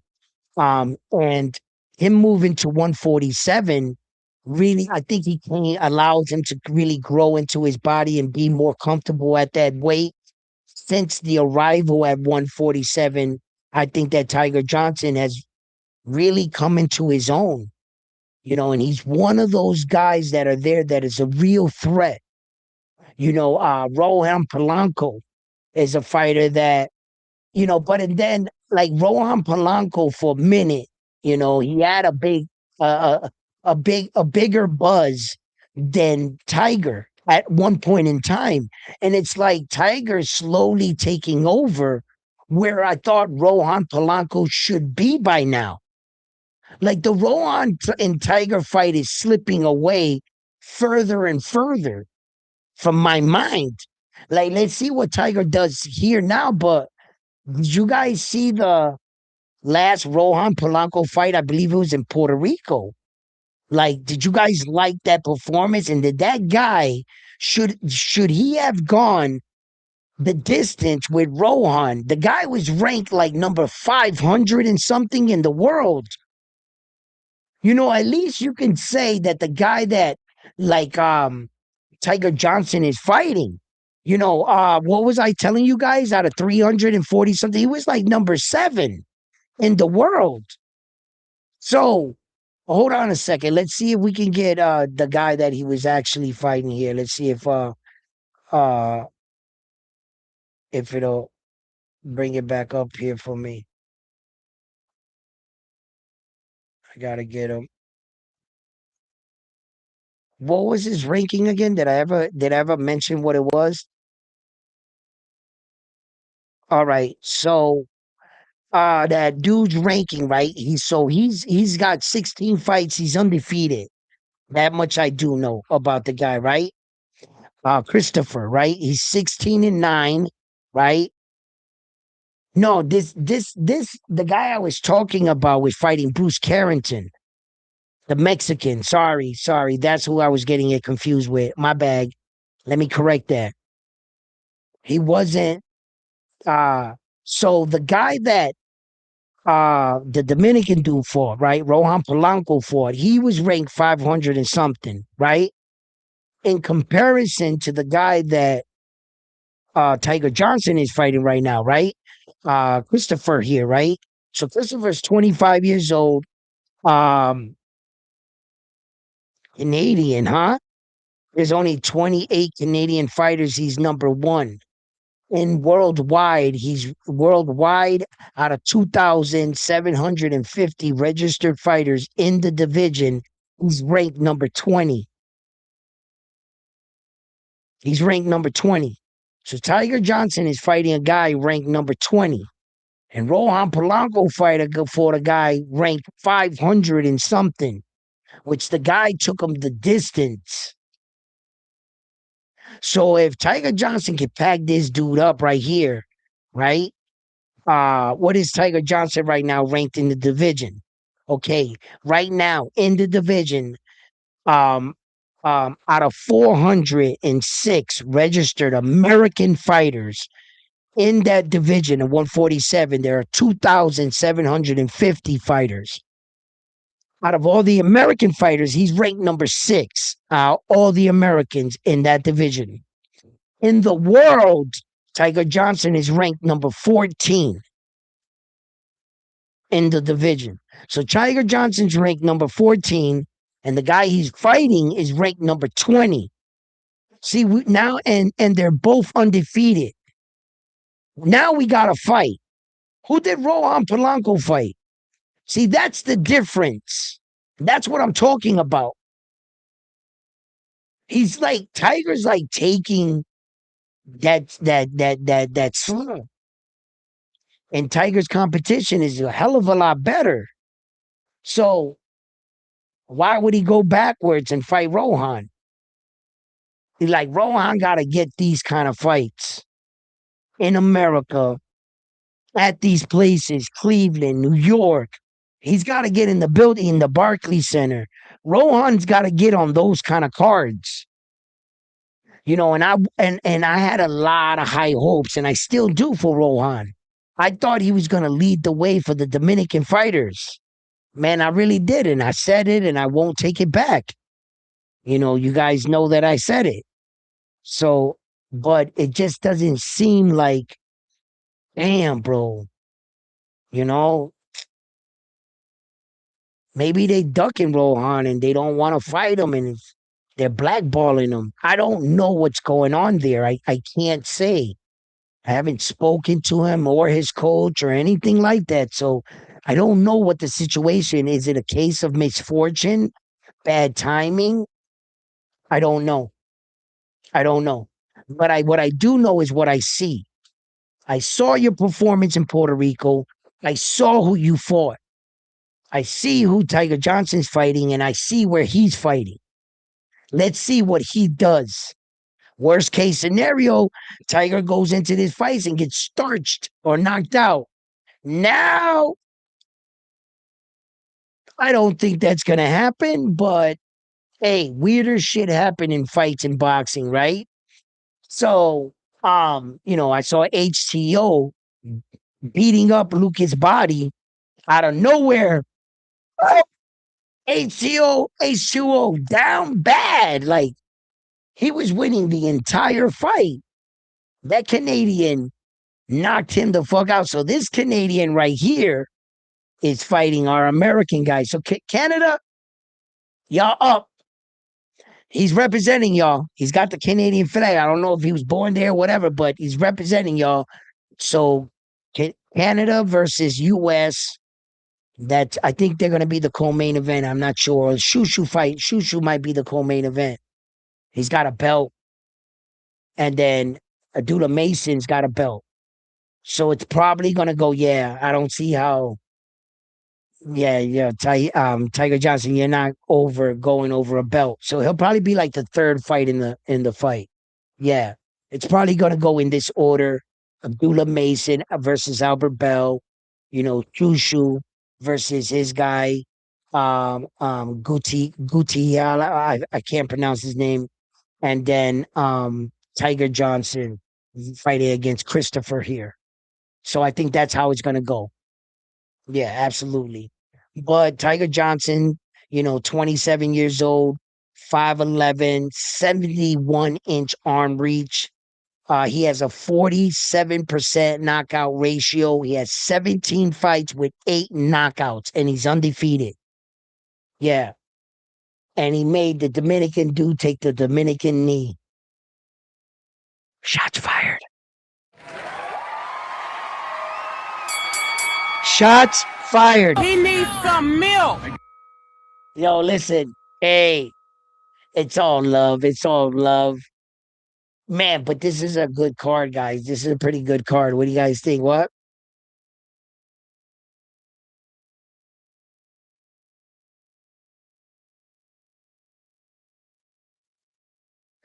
and him moving to 147, really, I think allows him to really grow into his body and be more comfortable at that weight. Since the arrival at 147, I think that Tiger Johnson has really come into his own, and he's one of those guys that are there that is a real threat. Rohan Polanco, is a fighter that, but and then like Rohan Polanco for a minute, he had a bigger buzz than Tiger at one point in time. And it's like Tiger slowly taking over where I thought Rohan Polanco should be by now. Like the and Tiger fight is slipping away further and further from my mind. Like, let's see what Tiger does here now. But did you guys see the last Rohan Polanco fight? I believe it was in Puerto Rico. Like, did you guys like that performance? And did that guy should he have gone the distance with Rohan? The guy was ranked like number 500 and something in the world. At least you can say that the guy that like Tiger Johnson is fighting. What was I telling you guys? Out of 340 something, he was like number 7 in the world. So hold on a second. Let's see if we can get the guy that he was actually fighting here. Let's see uh if it'll bring it back up here for me. I gotta get him. What was his ranking again? Did I ever mention what it was? All right. So that dude's ranking, right? He's got 16 fights, he's undefeated. That much I do know about the guy, right? Christopher, right? He's 16-9, right? No, this the guy I was talking about was fighting Bruce Carrington, the Mexican. Sorry, that's who I was getting it confused with. My bag. Let me correct that. He wasn't so the guy that the Dominican dude fought, right? Rohan Polanco fought. He was ranked 500 and something, right? In comparison to the guy that Tiger Johnson is fighting right now, right? Christopher here, right? So Christopher's 25 years old, um, Canadian, huh? There's only 28 Canadian fighters. He's number 1. And worldwide, he's worldwide out of 2,750 registered fighters in the division. He's ranked number 20. He's ranked number 20. So Tiger Johnson is fighting a guy ranked number 20. And Rohan Polanco fought a guy ranked 500 and something, which the guy took him the distance. So if Tiger Johnson can pack this dude up right here, right? What is Tiger Johnson right now ranked in the division? Okay, right now in the division, out of 406 registered American fighters in that division of 147, there are 2,750 fighters. Out of all the American fighters, he's ranked number 6. All the Americans in that division. In the world, Tiger Johnson is ranked number 14 in the division. So Tiger Johnson's ranked number 14, and the guy he's fighting is ranked number 20. See, now and they're both undefeated. Now we got to fight. Who did Rohan Polanco fight? See, that's the difference. That's what I'm talking about. He's like Tiger's like taking that slump. And Tiger's competition is a hell of a lot better. So why would he go backwards and fight Rohan? He's like, Rohan got to get these kind of fights in America at these places, Cleveland, New York. He's got to get in the building in the Barclays Center. Rohan's got to get on those kind of cards. And I had a lot of high hopes, and I still do for Rohan. I thought he was going to lead the way for the Dominican fighters. Man, I really did, and I said it, and I won't take it back. You guys know that I said it. So, but it just doesn't seem like, damn, bro. Maybe they ducking Rohan and they don't want to fight him, and they're blackballing him. I don't know what's going on there. I can't say. I haven't spoken to him or his coach or anything like that. So I don't know what the situation is. It a case of misfortune, bad timing? I don't know. I don't know. But what I do know is what I see. I saw your performance in Puerto Rico. I saw who you fought. I see who Tiger Johnson's fighting, and I see where he's fighting. Let's see what he does. Worst case scenario, Tiger goes into this fight and gets starched or knocked out. Now, I don't think that's going to happen, but hey, weirder shit happen in fights in boxing, right? So, I saw HTO beating up Lucas Body out of nowhere. Oh, H2O down bad. Like he was winning the entire fight. That Canadian knocked him the fuck out. So this Canadian right here is fighting our American guy. So Canada, y'all up. He's representing y'all. He's got the Canadian flag. I don't know if he was born there, whatever, but he's representing y'all. So Canada versus US. That I think they're gonna be the co-main event. I'm not sure. Shushu fight. Shushu might be the co-main event. He's got a belt, and then Adula Mason's got a belt. So it's probably gonna go. Yeah, I don't see how. Yeah. Tiger Johnson, you're not going over a belt. So he'll probably be like the third fight in the fight. Yeah, it's probably gonna go in this order: Abdullah Mason versus Albert Bell. Chushu versus his guy, Guti. I can't pronounce his name, and then Tiger Johnson fighting against Christopher here. So I think that's how it's gonna go. Yeah, absolutely. But Tiger Johnson, 27 years old, 5'11", 71-inch arm reach. He has a 47% knockout ratio. He has 17 fights with 8 knockouts, and he's undefeated. Yeah. And he made the Dominican dude take the Dominican knee. Shots fired. Shots fired. He needs some milk. Yo, listen. Hey, it's all love. It's all love. Man, but this is a good card, guys. This is a pretty good card. What do you guys think? What?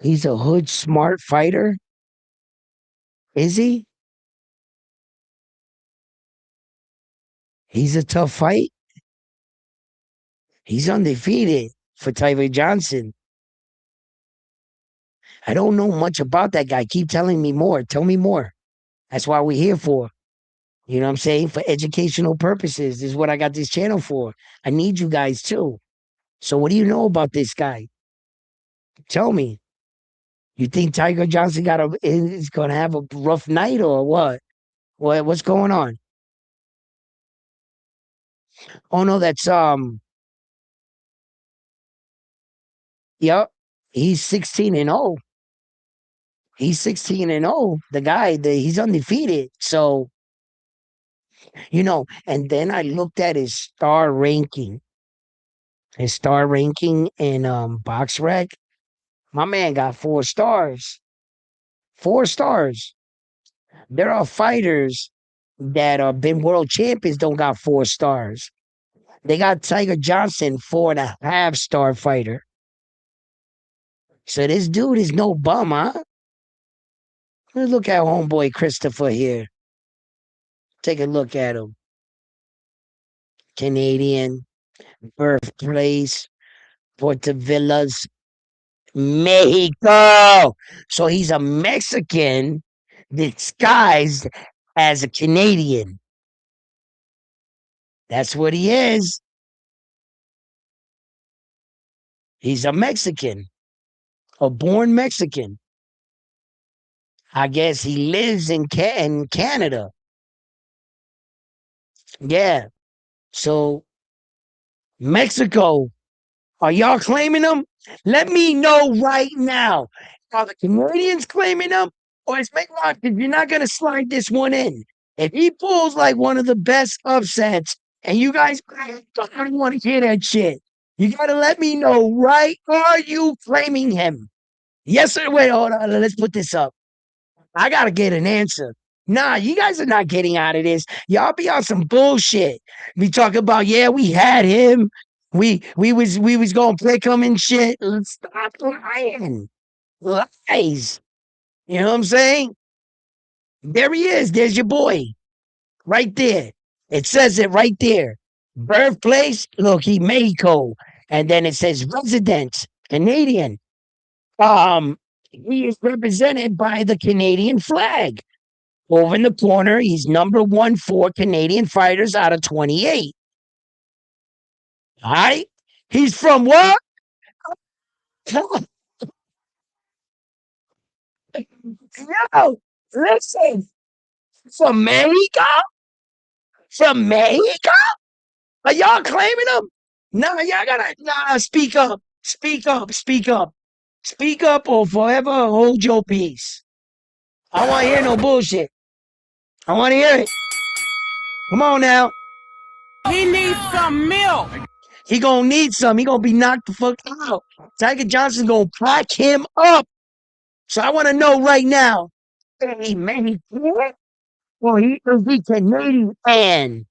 He's a hood smart fighter? Is he? He's a tough fight. He's undefeated for Tiger Johnson. I don't know much about that guy. Keep telling me more. Tell me more. That's why we're here for. You know what I'm saying? For educational purposes. This is what I got this channel for. I need you guys too. So what do you know about this guy? Tell me. You think Tiger Johnson is gonna have a rough night or what? What's going on? Oh no, that's yep. He's 16-0. He's 16-0. The guy, he's undefeated. So, and then I looked at his star ranking. His star ranking in BoxRec. My man got 4 stars. 4 stars. There are fighters that have been world champions don't got 4 stars. They got Tiger Johnson, 4.5 star fighter. So this dude is no bum, huh? Let's look at homeboy Christopher here. Take a look at him. Canadian, birthplace, Portavillas, Mexico. So he's a Mexican disguised as a Canadian. That's what he is. He's a Mexican, a born Mexican. I guess he lives in Canada. Yeah. So Mexico, are y'all claiming him? Let me know right now. Are the Canadians claiming him or it's make rock because you're not gonna slide this one in. If he pulls like one of the best upsets, and you guys, I don't want to hear that shit. You gotta let me know, right? Are you flaming him? Yes or wait, hold on. Let's put this up. I gotta get an answer. Nah, you guys are not getting out of this. Y'all be on some bullshit. We talk about, yeah, we had him. We was gonna pick him and shit. Stop lying. Lies. You know what I'm saying? There he is. There's your boy. Right there. It says it right there. Birthplace, look, he Mexico. And then it says residence, Canadian. He is represented by the Canadian flag. Over in the corner, he's number 1 for Canadian fighters out of 28. All right? He's from what? Yo, listen, from Mexico? From Mexico? Are y'all claiming him? No, y'all gotta speak up. Speak up. Speak up. Speak up or forever hold your peace. I want to hear no bullshit. I want to hear it. Come on now. He needs some milk. He gonna need some. He gonna be knocked the fuck out. Tiger Johnson's gonna pack him up. So I want to know right now. Hey, man, or is he Canadian?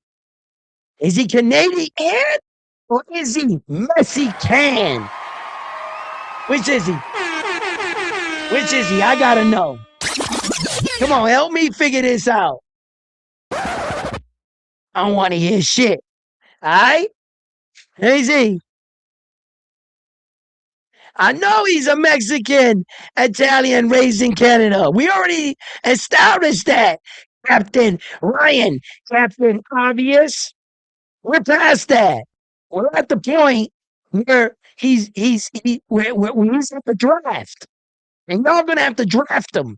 Is he Canadian or is he Mexican? Which is he? Which is he? I gotta know. Come on, help me figure this out. I don't want to hear shit. All right? Easy. I know he's a Mexican Italian raised in Canada. We already established that. Captain Ryan, Captain Obvious. We're past that. We're at the point where he's at the draft. And y'all gonna have to draft him.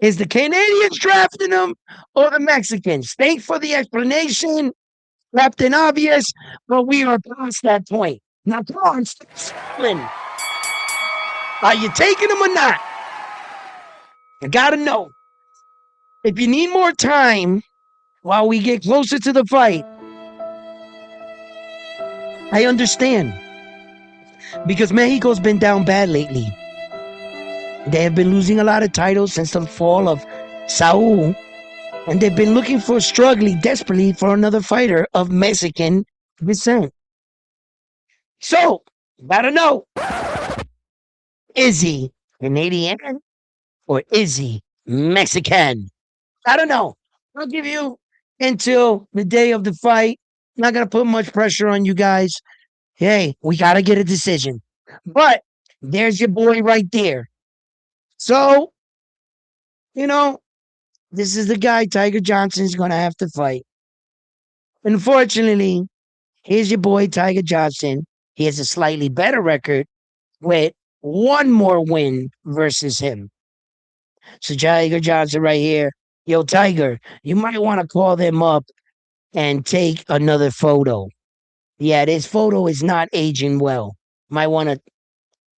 Is the Canadians drafting him or the Mexicans? Thanks for the explanation, Captain Obvious, but we are past that point. Now, come on, stop stalling. Are you taking him or not? I gotta know. If you need more time while we get closer to the fight, I understand. Because Mexico's been down bad lately. They have been losing a lot of titles since the fall of Saul, and they've been looking for, struggling desperately for another fighter of Mexican descent. So, gotta know, is he Canadian or is he Mexican? I don't know. I'll give you until the day of the fight. Not gonna put much pressure on you guys. Hey, we gotta get a decision. But there's your boy right there. So, you know, this is the guy Tiger Johnson's going to have to fight. Unfortunately, here's your boy Tiger Johnson. He has a slightly better record with one more win versus him. So Tiger Johnson right here. Yo, Tiger, you might want to call them up and take another photo. Yeah, this photo is not aging well. Might want to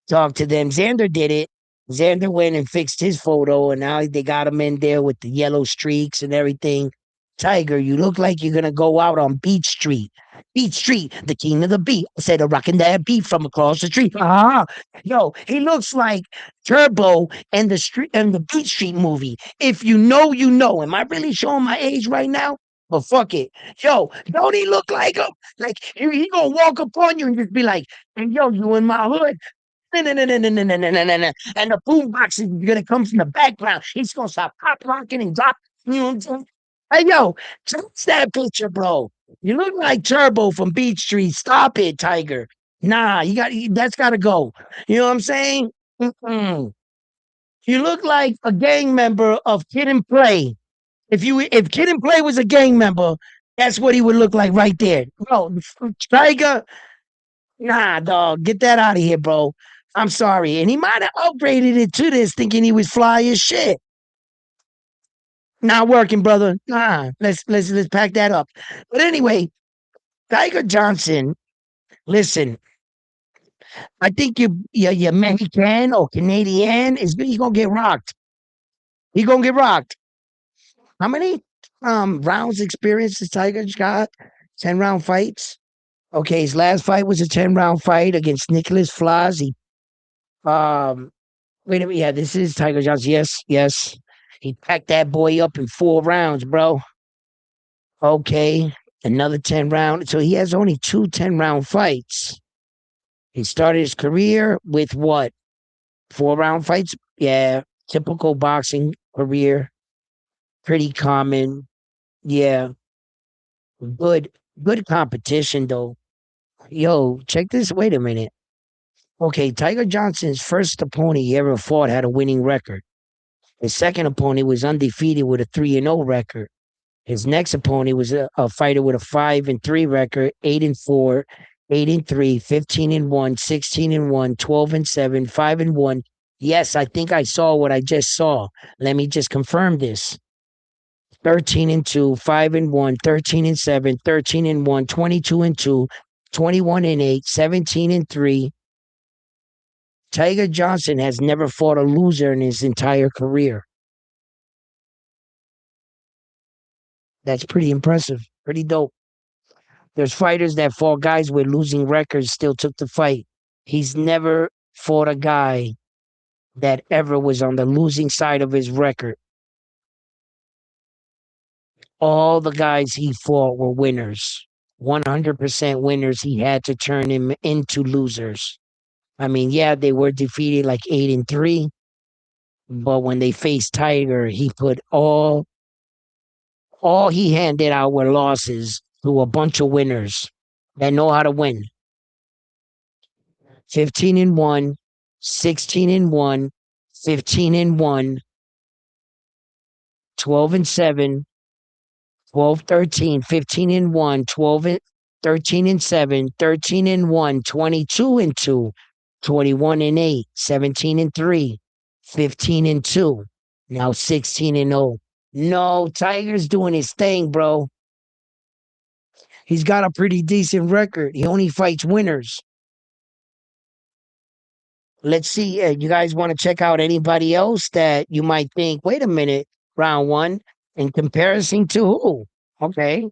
talk to them. Xander did it. Xander went and fixed his photo, and now they got him in there with the yellow streaks and everything. Tiger, you look like you're gonna go out on Beach Street. Beach Street, the king of the beat. I said a rockin' that beat from across the street. Ah, yo, he looks like Turbo and the Beach Street movie. If you know, you know. Am I really showing my age right now? But fuck it. Yo, don't he look like him? Like he gonna walk upon you and just be like, hey, yo, you in my hood. And the boombox is gonna come from the background. He's gonna start pop rocking and drop. You know what I'm saying? Hey yo, change that picture, bro. You look like Turbo from Beach Street. Stop it, Tiger. Nah, that's gotta go. You know what I'm saying? Mm-mm. You look like a gang member of Kid and Play. If Kid and Play was a gang member, that's what he would look like right there. Bro, Tiger, nah, dog, get that out of here, bro. I'm sorry. And he might have upgraded it to this thinking he was fly as shit. Not working, brother. Nah, let's pack that up. But anyway, Tiger Johnson, listen, I think you're Mexican or Canadian is you're gonna get rocked. He gonna get rocked. How many rounds experience has Tiger got? 10-round fights. Okay, his last fight was a 10-round fight against Nicholas Flaz. He wait a minute, yeah, this is Tiger Johnson. Yes, yes. He packed that boy up in 4 rounds, bro. Okay, another 10 round. So he has only 2 10-round fights. He started his career with what? 4-round fights? Yeah, typical boxing career. Pretty common. Yeah, good, good competition though. Yo, check this. Wait a minute. Okay, Tiger Johnson's first opponent he ever fought had a winning record. His second opponent was undefeated with a 3-0 record. His next opponent was a fighter with a 5-3 record, 8-4, 8-3, 15-1, 16-1, 12-7, 5-1. Yes, I think I saw what I just saw. Let me just confirm this. 13-2, 5-1, 13-7, 13-1, 22-2, 21-8, 17-3. Tiger Johnson has never fought a loser in his entire career. That's pretty impressive. Pretty dope. There's fighters that fought guys with losing records, still took the fight. He's never fought a guy that ever was on the losing side of his record. All the guys he fought were winners. 100% winners. He had to turn him into losers. I mean, yeah, they were defeated like 8-3, but when they faced Tiger, he put all he handed out were losses to a bunch of winners that know how to win. 15-1, 16-1, 15-1, 12-7, 12-13, 15-1, 13-7, 13-1, 22-2, 21-8, 17-3, 15-2, now 16-0. No, Tiger's doing his thing, bro. He's got a pretty decent record. He only fights winners. Let's see. You guys want to check out anybody else that you might think, wait a minute, round one, in comparison to who? Okay.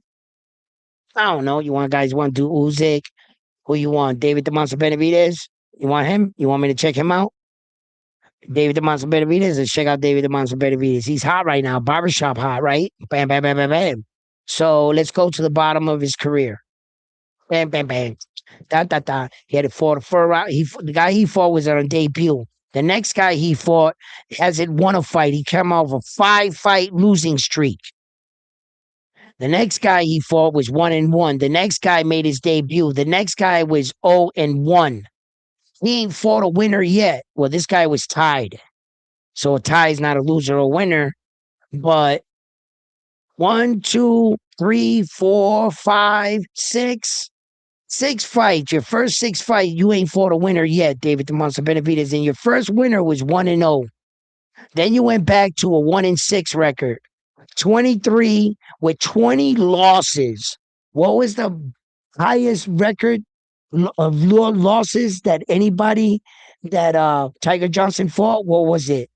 I don't know. You want to do Usyk? Who you want? David the Monster Benavidez? You want him? You want me to check him out? David the Monster Benavidez? Let's check out David the Monster Benavidez. He's hot right now. Barbershop hot, right? Bam, bam, bam, bam, bam. So let's go to the bottom of his career. Bam, bam, bam. Da, da, da. He had to fought for round. The guy he fought was on a debut. The next guy he fought hasn't won a fight. He came off a 5-fight losing streak. The next guy he fought was 1-1. The next guy made his debut. The next guy was 0-1. He ain't fought a winner yet. Well, this guy was tied. So a tie is not a loser or winner. But 1, 2, 3, 4, 5, 6. 6 fights. Your first 6 fights, you ain't fought a winner yet, David the Monster Benavidez. And your first winner was 1-0. Then you went back to a 1-6 record. 23 with 20 losses. What was the highest record of losses that anybody that Tiger Johnson fought? What was it?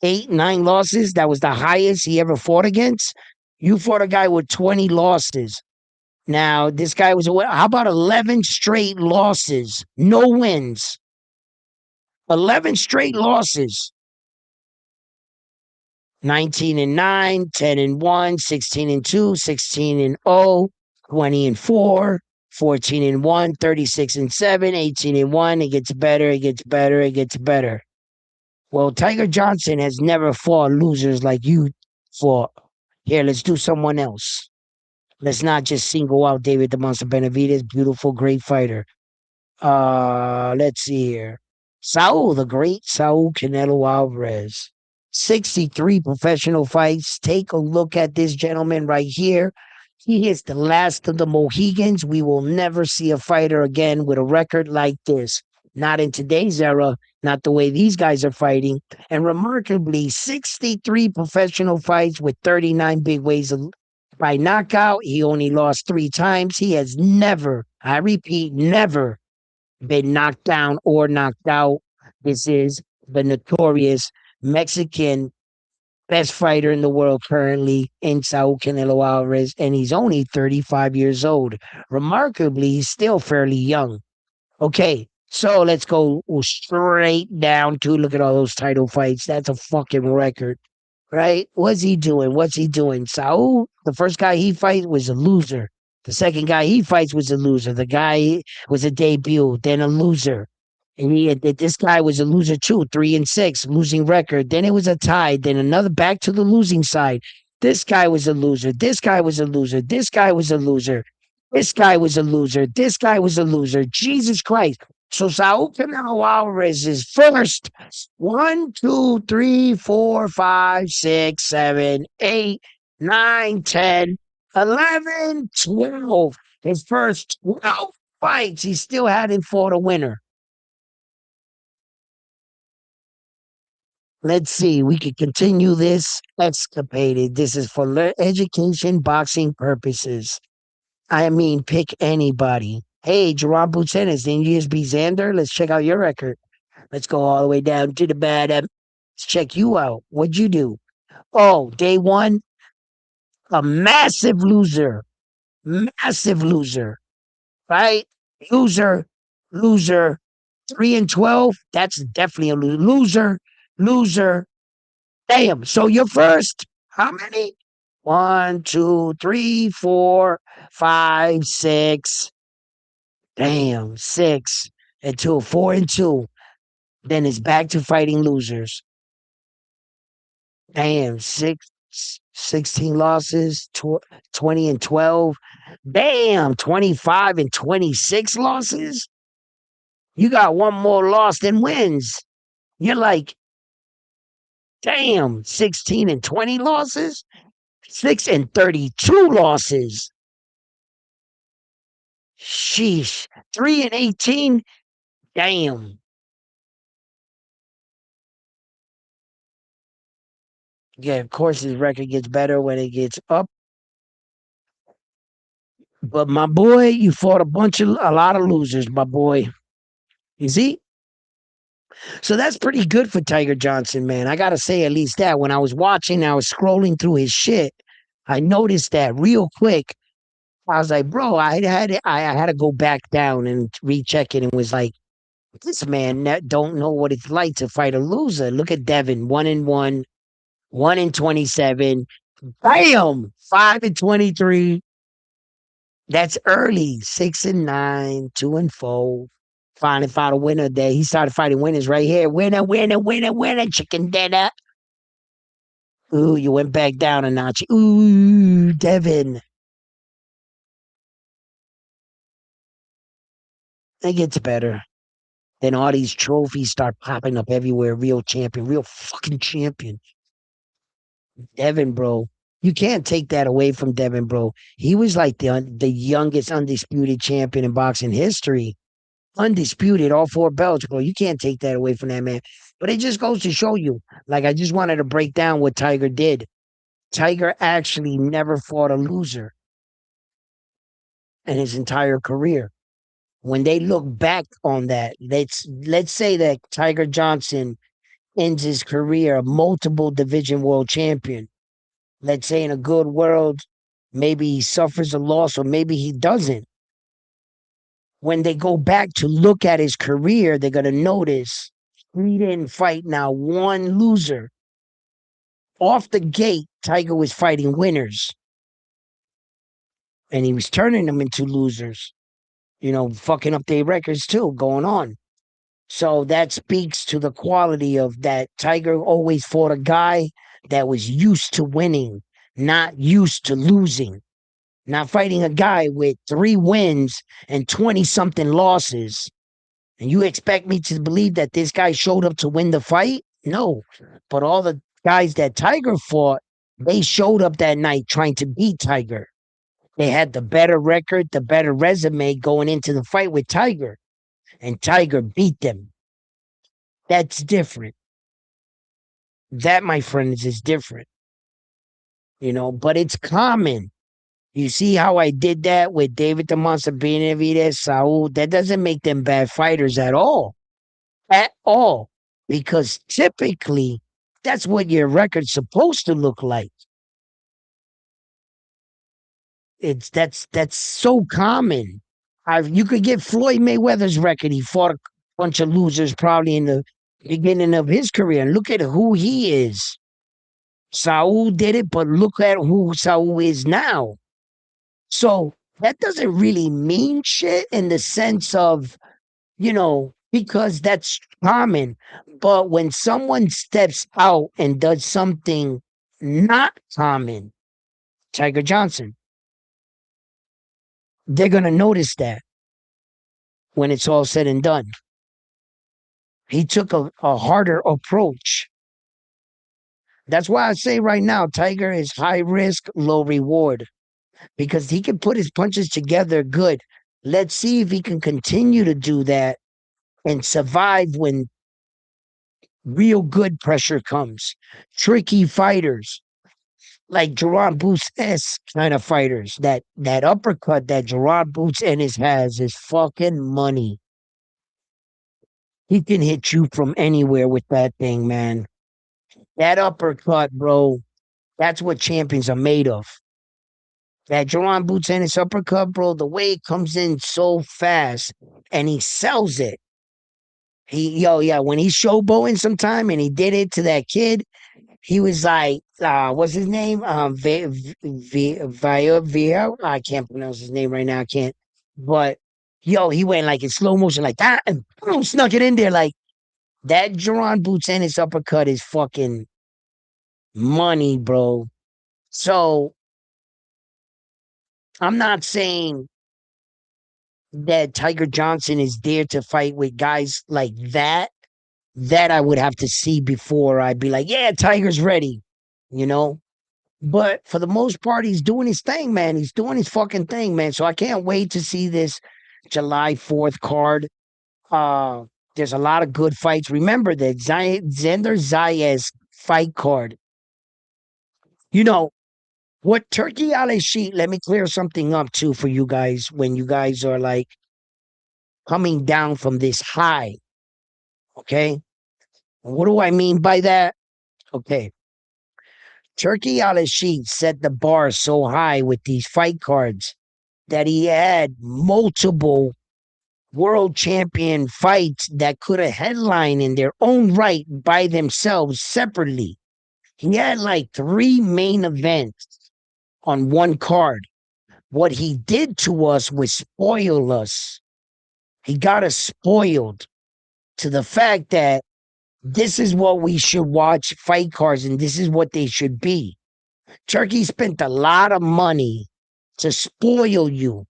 8, 9 losses? That was the highest he ever fought against? You fought a guy with 20 losses. Now, this guy was, how about 11 straight losses? No wins. 11 straight losses. 19-9, 10-1, 16-2, 16-0, 20-4, 14-1, 36-7, 18-1. It gets better, it gets better, it gets better. Well, Tiger Johnson has never fought losers like you fought. Here, let's do someone else. Let's not just single out David the Monster Benavidez, beautiful, great fighter. Let's see here. Saul, the great Saul Canelo Alvarez. 63 professional fights. Take a look at this gentleman right here. He is the last of the Mohegans. We will never see a fighter again with a record like this. Not in today's era, not the way these guys are fighting. And remarkably, 63 professional fights with 39 big ways by knockout. He only lost 3 times. He has never, I repeat, never been knocked down or knocked out. This is the notorious Mexican best fighter in the world currently in Saul Canelo Alvarez, and he's only 35 years old. Remarkably, he's still fairly young. Okay, so let's go straight down to look at all those title fights. That's a fucking record, right? What's he doing? What's he doing? Saul, the first guy he fights was a loser. The second guy he fights was a loser. The guy was a debut, then a loser. And this guy was a loser too, 3-6, losing record. Then it was a tie. Then another back to the losing side. This guy was a loser. This guy was a loser. This guy was a loser. This guy was a loser. This guy was a loser. Jesus Christ. So Saul Canelo Alvarez is first. 1, 2, 3, 4, 5, 6, 7, 8, 9, 10, 11, 12. His first 12 fights, he still hadn't fought a winner. Let's see, we could continue this escapade. This is for education, boxing purposes. I mean, pick anybody. Hey, Jerome Buchanan, didn't you just be Xander? Let's check out your record. Let's go all the way down to the bottom. Let's check you out. What'd you do? Oh, day one, a massive loser. Massive loser. Right? Loser, loser. 3-12. That's definitely a loser. Loser. Damn. So you're first. How many? 1, 2, 3, 4, 5, 6. Damn, 6 and 2, 4-2. Then it's back to fighting losers. Damn, 16 losses, 20-12. Damn, 25-26 losses. You got one more loss than wins. You're like, damn, 16-20 losses, 6-32 losses. Sheesh, 3-18. Damn. Yeah, of course his record gets better when it gets up. But my boy, you fought a lot of losers, my boy. You see? So that's pretty good for Tiger Johnson, man. I gotta say at least that. When I was watching, I was scrolling through his shit. I noticed that real quick. I was like, bro, I had to go back down and recheck it and was like, this man don't know what it's like to fight a loser. Look at Devin, 1-1, 1-27. Bam! 5-23. That's early. 6-9, 2-4. Finally found a winner there. He started fighting winners right here. Winner, winner, winner, winner, chicken dinner. Ooh, you went back down a notch. Ooh, Devin. It gets better. Then all these trophies start popping up everywhere. Real champion, real fucking champion. Devin, bro. You can't take that away from Devin, bro. He was like the youngest undisputed champion in boxing history. Undisputed, all 4 belts, bro. You can't take that away from that man. But it just goes to show you. Like, I just wanted to break down what Tiger did. Tiger actually never fought a loser in his entire career. When they look back on that, let's say that Tiger Johnson ends his career a multiple division world champion. Let's say in a good world, maybe he suffers a loss or maybe he doesn't. When they go back to look at his career, they're going to notice he didn't fight now one loser. Off the gate, Tiger was fighting winners. And he was turning them into losers. You know, fucking up their records too, going on. So that speaks to the quality of that Tiger always fought a guy that was used to winning, not used to losing. Not fighting a guy with 3 wins and 20-something losses. And you expect me to believe that this guy showed up to win the fight? No. But all the guys that Tiger fought, they showed up that night trying to beat Tiger. They had the better record, the better resume going into the fight with Tiger. And Tiger beat them. That's different. That, my friends, is different. You know, but it's common. You see how I did that with David the Monster Benavidez, Saul? That doesn't make them bad fighters at all. At all. Because typically, That's what your record's supposed to look like. That's so common. You could get Floyd Mayweather's record. He fought a bunch of losers probably in the beginning of his career. And look at who he is. Saul did it, but look at who Saul is now. So that doesn't really mean shit in the sense of, because that's common. But when someone steps out and does something not common, Tiger Johnson, they're going to notice that when it's all said and done. He took a harder approach. That's why I say right now, Tiger is high risk, low reward because he can put his punches together good. Let's see if he can continue to do that and survive when real good pressure comes. Tricky fighters like Gerard Boots-esque kind of fighters. That uppercut that Gerard Boots-Ennis has is fucking money. He can hit you from anywhere with that thing, man. That uppercut, bro, that's what champions are made of. That Jerron Boots-Ennis uppercut, bro, the way it comes in so fast and he sells it. When he's showboating sometime and he did it to that kid, he was like, what's his name? Via. I can't pronounce his name right now. I can't. But he went like in slow motion, like that, and boom, snuck it in there. Like that Jerron Boots-Ennis uppercut is fucking money, bro. So I'm not saying that Tiger Johnson is there to fight with guys like that. That I would have to see before I'd be like, yeah, Tiger's ready, you know? But for the most part, he's doing his thing, man. He's doing his fucking thing, man. So I can't wait to see this July 4th card. Uh, there's a lot of good fights. Remember the Xander Zayas fight card. You know, what Turkey Ale Sheet, let me clear something up too for you guys when you guys are like coming down from this high. Okay. What do I mean by that? Okay. Turkey Al Sheet set the bar so high with these fight cards that he had multiple world champion fights that could have headlined in their own right by themselves separately. He had like 3 main events on one card. What he did to us was spoil us. He got us spoiled to the fact that this is what we should watch fight cards and this is what they should be. Turkey spent a lot of money to spoil you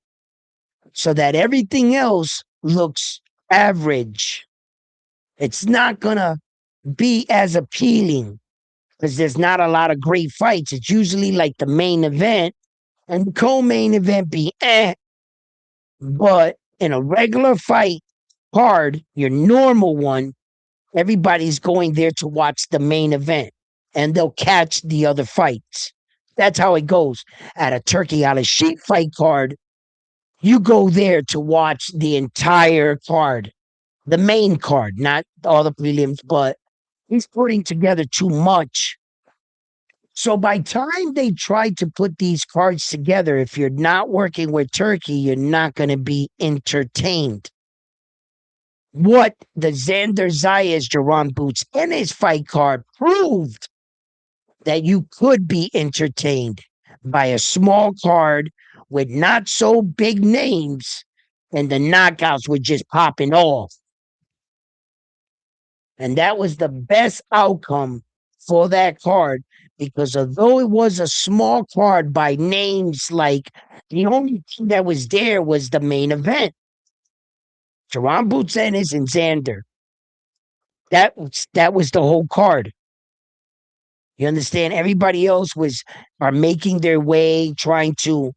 so that everything else looks average. It's not going to be as appealing because there's not a lot of great fights. It's usually like the main event and the co-main event be But in a regular fight card, your normal one, everybody's going there to watch the main event and they'll catch the other fights. That's how it goes. At a Turkey Al Sheet fight card, you go there to watch the entire card, the main card, not all the prelims, but he's putting together too much. So by time they try to put these cards together, if you're not working with Turkey, you're not going to be entertained. What the Xander Zayas Jerron Boots and his fight card proved that you could be entertained by a small card with not so big names and the knockouts were just popping off. And that was the best outcome for that card because although it was a small card by names, like the only thing that was there was the main event. Jerron Boots-Ennis and Xander. That was the whole card. You understand? Everybody else are making their way, trying to,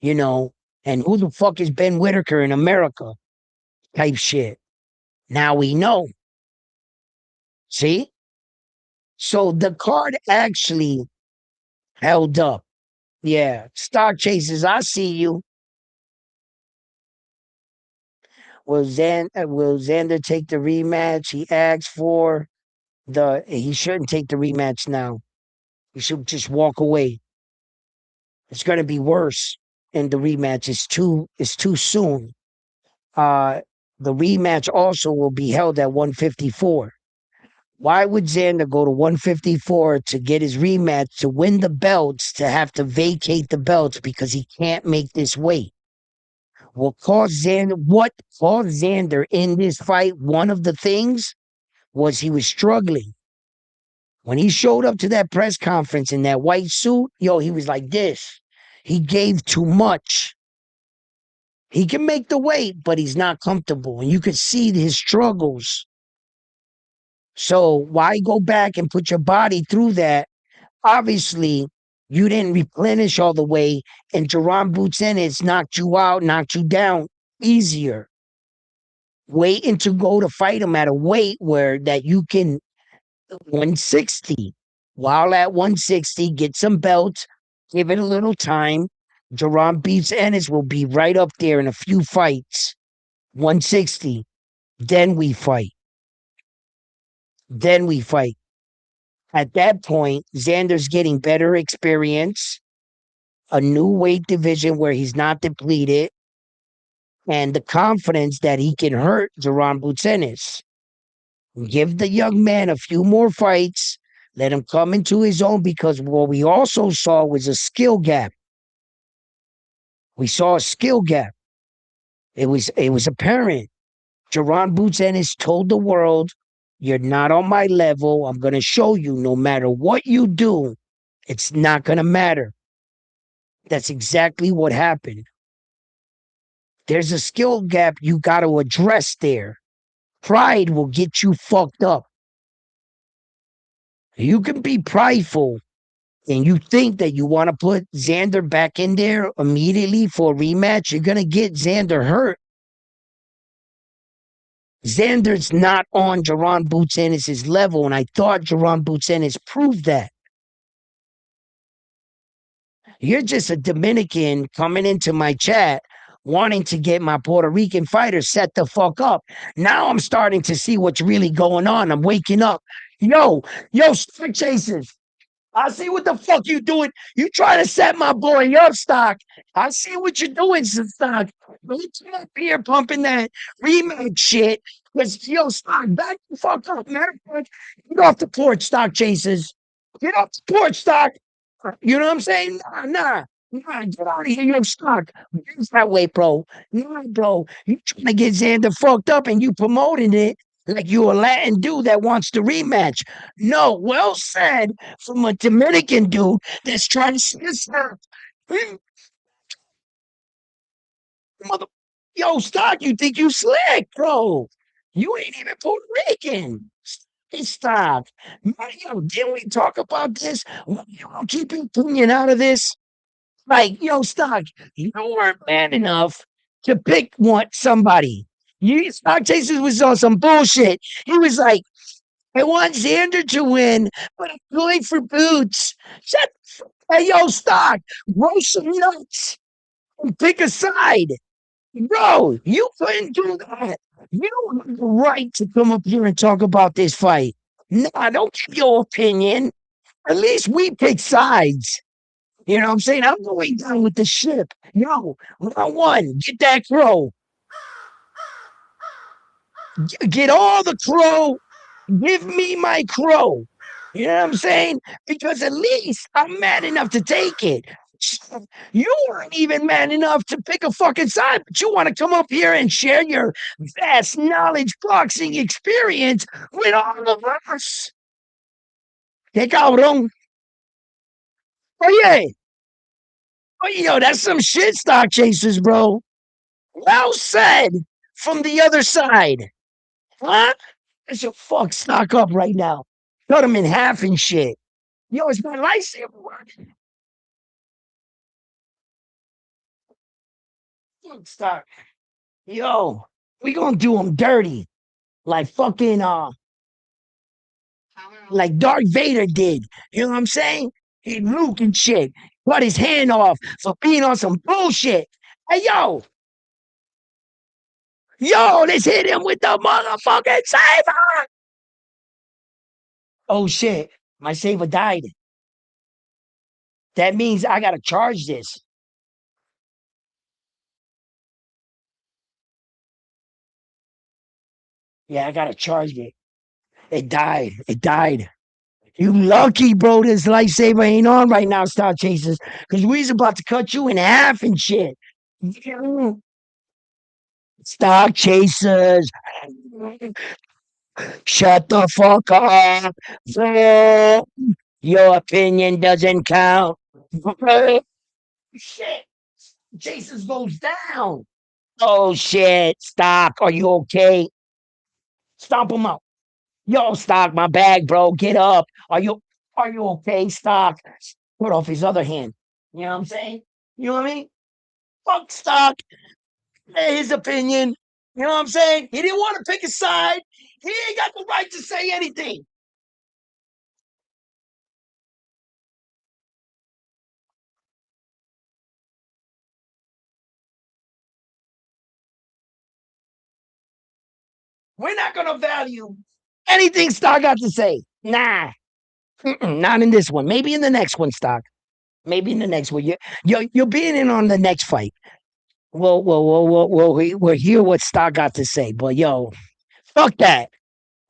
and who the fuck is Ben Whitaker in America? Type shit. Now we know. See? So the card actually held up. Yeah. Star Chasers, I see you. Will Xander take the rematch he asked for? He shouldn't take the rematch now. He should just walk away. It's gonna be worse in the rematch. It's too soon. Uh the rematch also will be held at 154. Why would Xander go to 154 to get his rematch to win the belts to have to vacate the belts because he can't make this weight? What caused Xander in this fight? One of the things was he was struggling. When he showed up to that press conference in that white suit, yo, he was like this. He gave too much. He can make the weight, but he's not comfortable. And you could see his struggles. So why go back and put your body through that? Obviously, you didn't replenish all the way, and Jerron Boots Ennis knocked you out, knocked you down easier. Waiting to go to fight him at a weight where that you can 160. While at 160, get some belts, give it a little time. Jerron Beats Ennis will be right up there in a few fights. 160. Then we fight. Then we fight. At that point, Xander's getting better experience, a new weight division where he's not depleted, and the confidence that he can hurt Jerron Boots Ennis. Give the young man a few more fights. Let him come into his own because what we also saw was a skill gap. We saw a skill gap. It was apparent. Jerron Boots Ennis told the world, "You're not on my level. I'm going to show you no matter what you do, it's not going to matter." That's exactly what happened. There's a skill gap you got to address there. Pride will get you fucked up. You can be prideful and you think that you want to put Xander back in there immediately for a rematch, you're going to get Xander hurt. Xander's not on Jerron Boots Ennis' level, and I thought Jerron Boots Ennis proved that. You're just a Dominican coming into my chat wanting to get my Puerto Rican fighter set the fuck up. Now I'm starting to see what's really going on. I'm waking up. Yo, Stick Chasers. I see what the fuck you doing. You trying to set my boy up, Stock. I see what you're doing, Stock. Don't come up here pumping that rematch shit. Because, yo, Stock, back the fuck up. Matter of fact, get off the porch, Stock Chasers. Get off the porch, Stock. You know what I'm saying? Nah, get out of here, yo, Stock. It's that way, bro. Nah, bro. You trying to get Xander fucked up and you promoting it like you a Latin dude that wants the rematch. No, well said from a Dominican dude that's trying to see this out. Mother, yo, Stock, you think you slick, bro? You ain't even Puerto Rican. Stock. Yo, didn't we talk about this? You gonna keep your opinion out of this? Like, yo, Stock, you weren't man enough to pick somebody. You Stock Chasers was on some bullshit. He was like, I want Xander to win, but I'm going for Boots. Shut the Hey, yo, Stock, grow some nuts and pick a side. Bro, you couldn't do that. You don't have the right to come up here and talk about this fight. Nah, don't give your opinion. At least we pick sides. You know what I'm saying? I'm going down with the ship. Yo, round one, get that crow. Get all the crow. Give me my crow. You know what I'm saying? Because at least I'm mad enough to take it. You weren't even man enough to pick a fucking side, but you want to come up here and share your vast knowledge boxing experience with all of us. Que cabrón. Oye, yo, that's some shit, Stock Chasers, bro. Well said from the other side. Huh? I should fuck Stock up right now. Cut him in half and shit. Yo, it's my lightsaber working. Fuck Stock. Yo, we gonna do him dirty. Like fucking, like Darth Vader did. You know what I'm saying? He Luke and shit. Cut his hand off for being on some bullshit. Hey, yo, let's hit him with the motherfucking saber. Oh shit, my saver died. That means I gotta charge this. Yeah, I gotta charge it. It died. It died. You lucky, bro. This lifesaver ain't on right now, Star Chasers, because we's about to cut you in half and shit. Star Chasers, shut the fuck up. Your opinion doesn't count. Shit. Chasers goes down. Oh shit. Stock, are you okay? Stomp him out. Yo, Stock, my bag, bro. Get up. Are you okay, Stock? Put off his other hand. You know what I'm saying? You know what I mean? Fuck Stock. His opinion. You know what I'm saying? He didn't want to pick a side. He ain't got the right to say anything. We're not gonna value anything Stock got to say. Nah. Not in this one. Maybe in the next one, Stock. Maybe in the next one. You're being in on the next fight. We'll hear what Stock got to say. But yo, fuck that.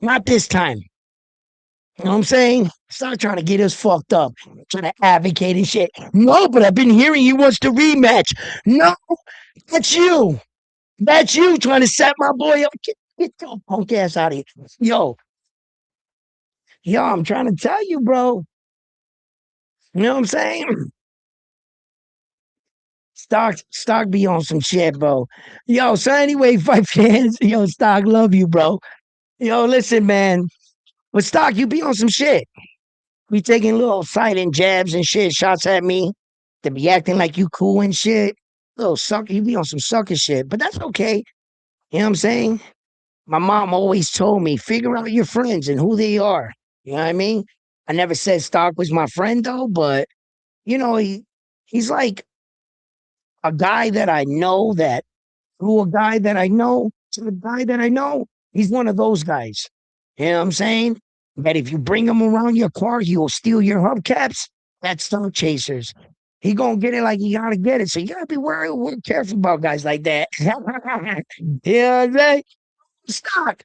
Not this time. You know what I'm saying? Stop trying to get us fucked up, trying to advocate and shit. No, but I've been hearing he wants to rematch. No, that's you. That's you trying to set my boy up. Get your punk ass out of here. Yo, I'm trying to tell you, bro. You know what I'm saying? Stock be on some shit, bro. Yo, so anyway, fight fans, yo, Stock, love you, bro. Yo, listen, man. With Stock, you be on some shit. Be taking little silent jabs and shit, shots at me. To be acting like you cool and shit. Little sucker, you be on some sucker shit, but that's okay. You know what I'm saying? My mom always told me, figure out your friends and who they are. You know what I mean? I never said Stock was my friend though, but you know, he's like a guy that I know that through a guy that I know to a guy that I know. He's one of those guys. You know what I'm saying? That if you bring him around your car, he will steal your hubcaps. That's Star Chasers. He gonna get it like he gotta get it. So you gotta be careful about guys like that. You know what I'm saying? Stock.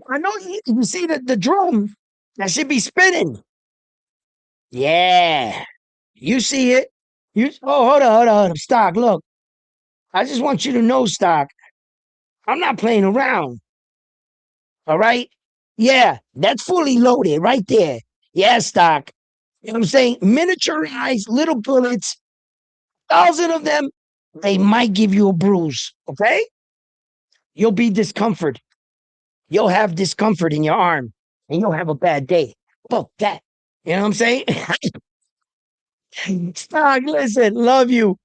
I know you see the drum that should be spinning. Yeah, you see it. Hold on. Stock, look. I just want you to know, Stock. I'm not playing around. All right. Yeah, that's fully loaded right there. Yeah, Stock. You know what I'm saying? Miniaturized little bullets, 1,000 of them, they might give you a bruise. Okay. You'll be discomfort. You'll have discomfort in your arm and you'll have a bad day. Fuck that. You know what I'm saying? Stock, listen, love you.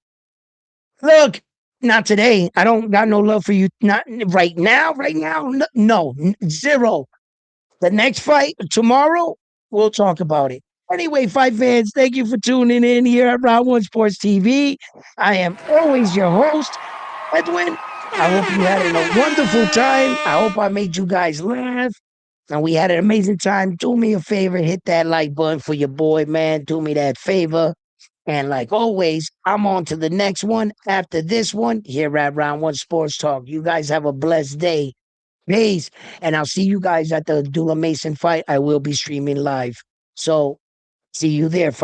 Look, not today. I don't got no love for you. Not right now. Right now, no, zero. The next fight tomorrow, we'll talk about it. Anyway, fight fans, thank you for tuning in here at Round One Sports TV. I am always your host, Edwin. I hope you had a wonderful time. I hope I made you guys laugh. And we had an amazing time. Do me a favor, hit that like button for your boy, man. Do me that favor. And like always, I'm on to the next one after this one here at Round One Sports Talk. You guys have a blessed day. Peace. And I'll see you guys at the Dula Mason fight. I will be streaming live. So see you there.